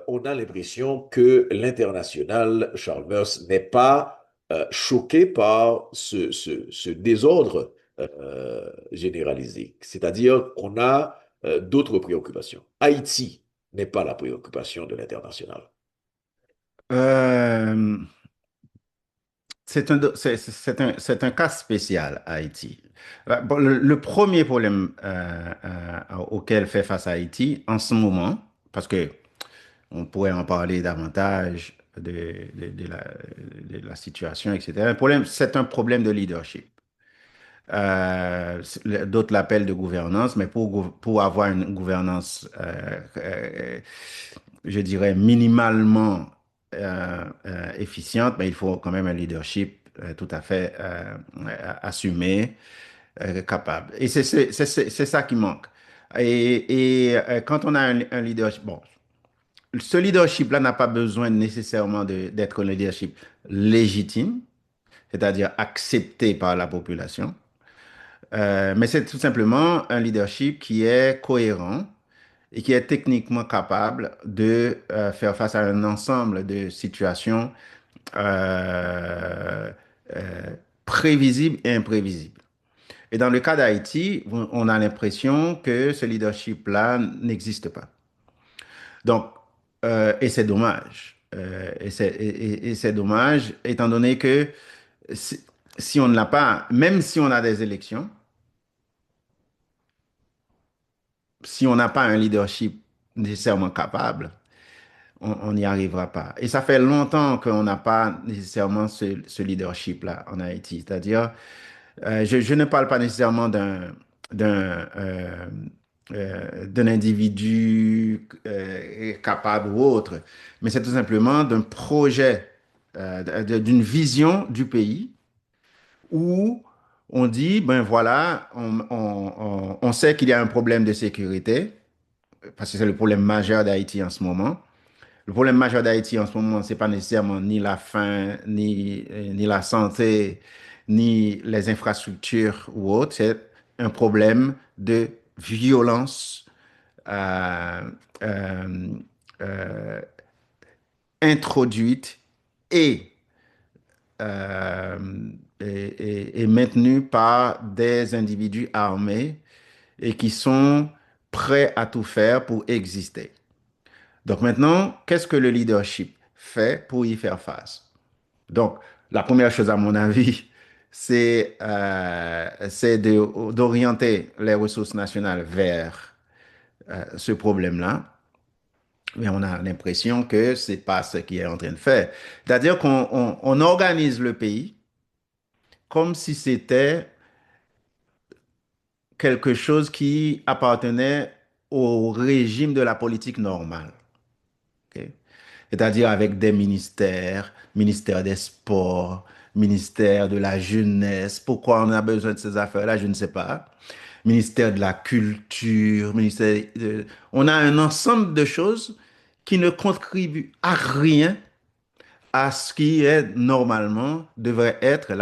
A: on a l'impression que l'international, Charles Meurs, n'est pas choqué par ce désordre généralisé. C'est-à-dire qu'on a d'autres préoccupations. Haïti n'est pas la préoccupation de l'international.
B: Euh, c'est un cas spécial, Haïti. Bon, le premier problème auquel fait face Haïti en ce moment, parce que on pourrait en parler davantage de la situation, etc. Le problème, c'est un problème de leadership. D'autres l'appellent de gouvernance, mais pour avoir une gouvernance, je dirais, minimalement efficiente, mais il faut quand même un leadership tout à fait assumé, capable. Et c'est ça qui manque. Et quand on a un leadership, bon, ce leadership-là n'a pas besoin nécessairement d'être un leadership légitime, c'est-à-dire accepté par la population. Mais c'est tout simplement un leadership qui est cohérent et qui est techniquement capable de faire face à un ensemble de situations euh, euh, prévisibles et imprévisibles. Et dans le cas d'Haïti, on a l'impression que ce leadership-là n'existe pas. Donc, et c'est dommage. Et c'est dommage, étant donné que si, si on ne l'a pas, même si on a des élections, si on n'a pas un leadership nécessairement capable, on n'y arrivera pas. Et ça fait longtemps qu'on n'a pas nécessairement ce leadership-là en Haïti. C'est-à-dire, je ne parle pas nécessairement d'un individu capable ou autre, mais c'est tout simplement d'un projet, d'une vision du pays où on dit, ben voilà, on sait qu'il y a un problème de sécurité, parce que c'est le problème majeur d'Haïti en ce moment. Le problème majeur d'Haïti en ce moment, c'est pas nécessairement ni la faim, ni la santé, ni les infrastructures ou autre. C'est un problème de violence euh, euh, euh, introduite et, euh, et maintenue par des individus armés et qui sont prêts à tout faire pour exister. Donc maintenant, qu'est-ce que le leadership fait pour y faire face? Donc, la première chose, à mon avis, c'est d'orienter les ressources nationales vers ce problème-là. Mais on a l'impression que c'est pas ce qu'il est en train de faire. C'est-à-dire qu'on organise le pays comme si c'était quelque chose qui appartenait au régime de la politique normale. Ok. C'est-à-dire avec des ministères, ministère des Sports, ministère de la Jeunesse. Pourquoi on a besoin de ces affaires-là, je ne sais pas. Ministère de la Culture, On a un ensemble de choses qui ne contribuent à rien à ce qui est normalement devrait être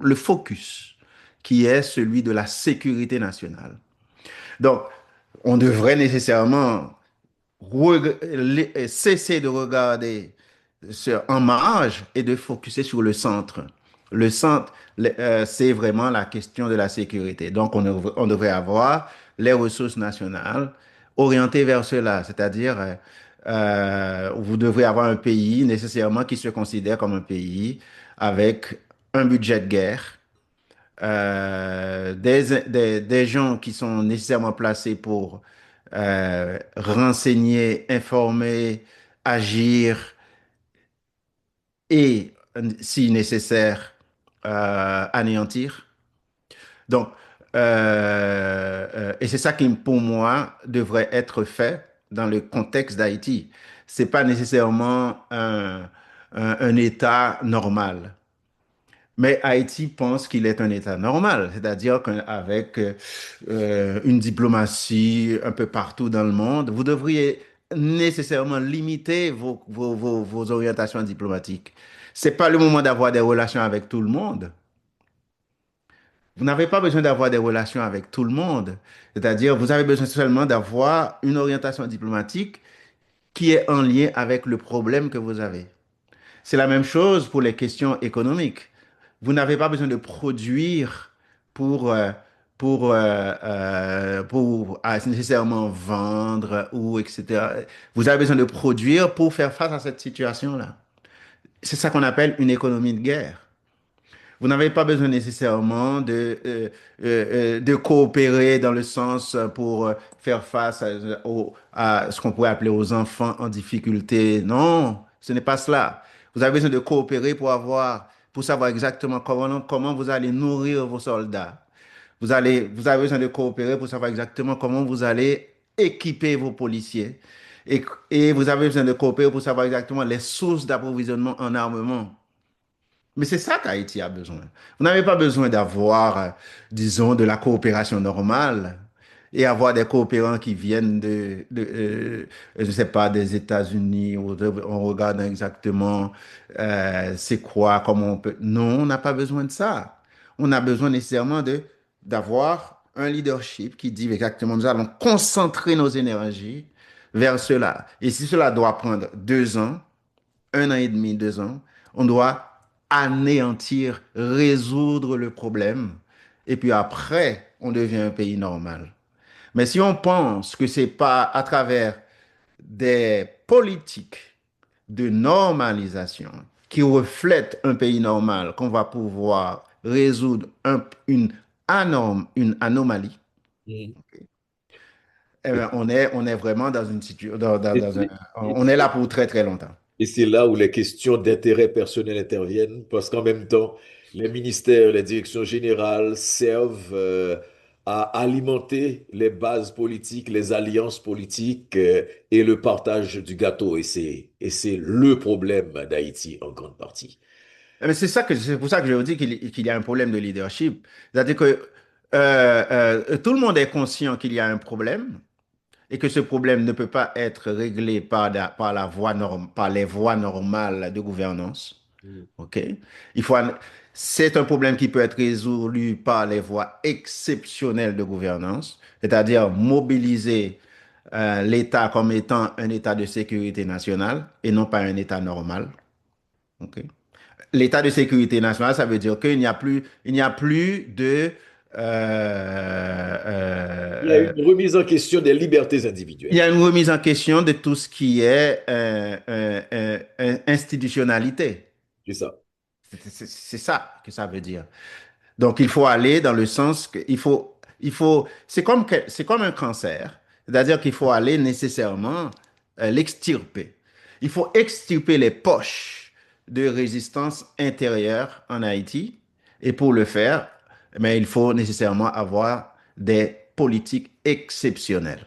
B: le focus, qui est celui de la sécurité nationale. Donc, on devrait nécessairement cesser de regarder en marge et de focuser sur le centre. Le centre, c'est vraiment la question de la sécurité. Donc, on devrait avoir les ressources nationales orientées vers cela, c'est-à-dire vous devrez avoir un pays nécessairement qui se considère comme un pays avec un budget de guerre, des gens qui sont nécessairement placés pour renseigner, informer, agir et, si nécessaire, anéantir. Donc, et c'est ça qui, pour moi, devrait être fait dans le contexte d'Haïti. C'est pas nécessairement un État normal. Mais Haïti pense qu'il est un État normal, c'est-à-dire qu'avec une diplomatie un peu partout dans le monde, vous devriez nécessairement limiter vos orientations diplomatiques. C'est pas le moment d'avoir des relations avec tout le monde. Vous n'avez pas besoin d'avoir des relations avec tout le monde. C'est-à-dire, vous avez besoin seulement d'avoir une orientation diplomatique qui est en lien avec le problème que vous avez. C'est la même chose pour les questions économiques. Vous n'avez pas besoin de produire pour, euh, pour nécessairement vendre ou etc. Vous avez besoin de produire pour faire face à cette situation-là. C'est ça qu'on appelle une économie de guerre. Vous n'avez pas besoin nécessairement de coopérer dans le sens pour faire face à ce qu'on pourrait appeler aux enfants en difficulté. Non, ce n'est pas cela. Vous avez besoin de coopérer pour savoir exactement comment vous allez nourrir vos soldats. Vous avez besoin de coopérer pour savoir exactement comment vous allez équiper vos policiers. Et, et vous avez besoin de coopérer pour savoir exactement les sources d'approvisionnement en armement. Mais c'est ça qu'Haïti a besoin. Vous n'avez pas besoin d'avoir, disons, de la coopération normale et avoir des coopérants qui viennent je ne sais pas, des États-Unis, on regarde exactement c'est quoi, comment on peut. Non, on n'a pas besoin de ça. On a besoin nécessairement d'avoir un leadership qui dit exactement, nous allons concentrer nos énergies vers cela. Et si cela doit prendre 2 ans, 1 an et demi, 2 ans, on doit anéantir, résoudre le problème. Et puis après, on devient un pays normal. Mais si on pense que c'est pas à travers des politiques de normalisation qui reflètent un pays normal qu'on va pouvoir résoudre une anomalie,
A: Mhm.
B: eh ben, on est vraiment dans une situation,
A: Et c'est et
B: on est là pour très très longtemps.
A: et c'est là où les questions d'intérêt personnel interviennent, parce qu'en même temps, les ministères, les directions générales servent à alimenter les bases politiques, les alliances politiques et le partage du gâteau. Et c'est le problème d'Haïti en grande partie.
B: Mais c'est pour ça que je vous dis qu'il y a un problème de leadership. C'est-à-dire que tout le monde est conscient qu'il y a un problème et que ce problème ne peut pas être réglé par les voies normales de gouvernance.
A: Mhm.
B: OK? Il faut, an- c'est un problème qui peut être résolu par les voies exceptionnelles de gouvernance, c'est-à-dire mobiliser, l'État comme étant un état de sécurité nationale et non pas un état normal. OK? L'état de sécurité nationale, ça veut dire il n'y a plus de
A: Il y a
B: euh,
A: une remise en question des libertés
B: il y
A: individuelles.
B: a une remise en question de tout ce qui est institutionnalité.
A: C'est ça.
B: C'est ça que ça veut dire. Donc, il faut aller dans le sens que c'est comme un cancer. C'est-à-dire qu'il faut aller nécessairement l'extirper. Il faut extirper les poches de résistance intérieure en Haïti. Et pour le faire, mais il faut nécessairement avoir des politiques exceptionnelles,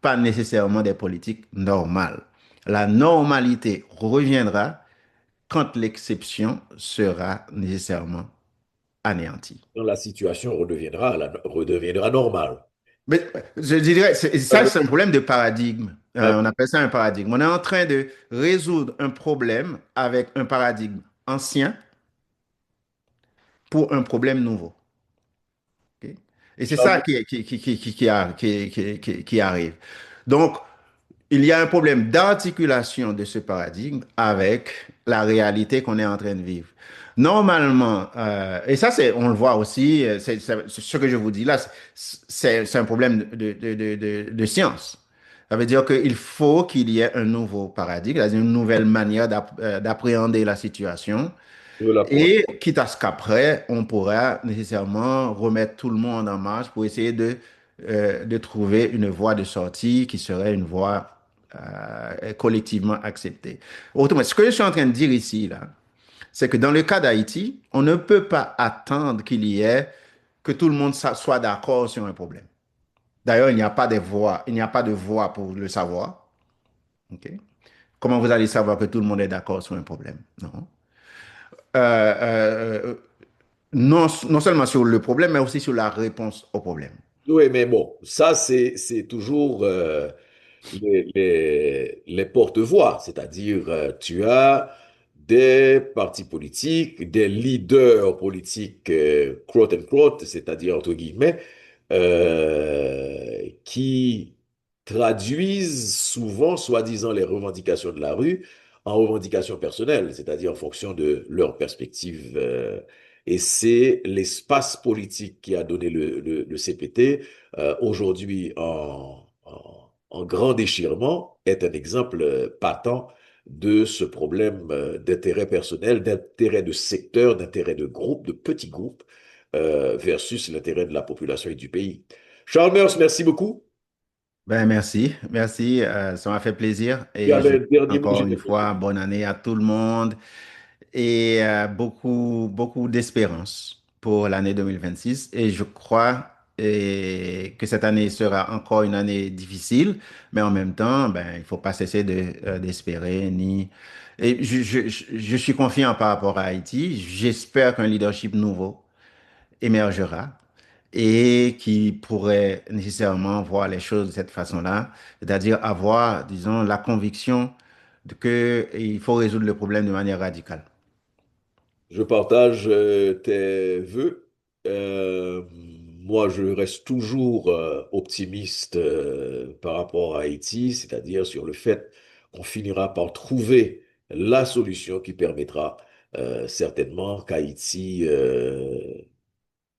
B: pas nécessairement des politiques normales. La normalité reviendra quand l'exception sera nécessairement anéantie.
A: Quand la situation redeviendra normale.
B: Mais je dirais, ça,
A: Euh,
B: c'est un problème de paradigme. On
A: D'accord.
B: appelle ça un paradigme. On est en train de résoudre un problème avec un paradigme ancien pour un problème nouveau. OK? Et c'est ça
A: Charles,
B: qui arrive. Donc, il y a un problème d'articulation de ce paradigme avec la réalité qu'on est en train de vivre. Normalement, et ça, on le voit aussi, ce que je vous dis là, c'est un problème de science. Ça veut dire qu'il faut qu'il y ait un nouveau paradigme, c'est-à-dire une nouvelle manière d'appréhender la situation.
A: je l'apprends.
B: Et quitte à ce qu'après, on pourra nécessairement remettre tout le monde en marche pour essayer de trouver une voie de sortie qui serait une voie collectivement acceptée. Autrement, ce que je suis en train de dire ici, là, c'est que dans le cas d'Haïti, on ne peut pas attendre que tout le monde soit d'accord sur un problème. D'ailleurs, il n'y a pas de voie pour le savoir. OK? Comment vous allez savoir que tout le monde est d'accord sur un problème? Non. Euh, non seulement sur le problème, mais aussi sur la réponse au problème.
A: Oui, mais bon, ça, c'est toujours les porte-voix, c'est-à-dire tu as des partis politiques, des leaders politiques, quote unquote, c'est-à-dire entre guillemets, qui traduisent souvent, soi-disant, les revendications de la rue en revendications personnelles, c'est-à-dire en fonction de leur perspective. Et c'est l'espace politique qui a donné le CPT aujourd'hui en grand déchirement est un exemple patent de ce problème d'intérêt personnel, d'intérêt de secteur, d'intérêt de groupe, de petits groupes, versus l'intérêt de la population et du pays. Charles Meurs, merci beaucoup.
B: Ben, merci, merci, ça m'a fait plaisir
A: Tu
B: et je
A: avais un dernier mot,
B: encore une
A: j'étais
B: fois bonne année à tout le monde et beaucoup d'espérance pour l'année 2026 et je crois que cette année sera encore une année difficile, mais en même temps, ben, il faut pas cesser d'espérer et je suis confiant par rapport à Haïti. J'espère qu'un leadership nouveau émergera et qui pourrait nécessairement voir les choses de cette façon-là, c'est-à-dire avoir, disons, la conviction qu'il faut résoudre le problème de manière radicale.
A: Je partage tes vœux. Moi, je reste toujours optimiste par rapport à Haïti, c'est-à-dire sur le fait qu'on finira par trouver la solution qui permettra certainement qu'Haïti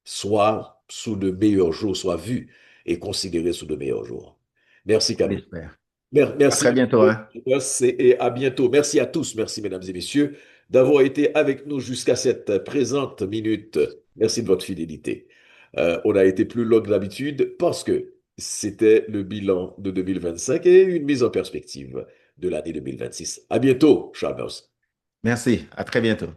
A: soit sous de meilleurs jours, soit vu et considéré sous de meilleurs jours. Merci,
B: On
A: Camille.
B: l'espère. À
A: Merci
B: très bientôt, hein.
A: et à bientôt. Merci à tous. Merci, mesdames et messieurs, d'avoir été avec nous jusqu'à cette présente minute. Merci de votre fidélité. On a été plus long que d'habitude parce que c'était le bilan de 2025 et une mise en perspective de l'année 2026. À bientôt, Charles.
B: Merci. À très bientôt.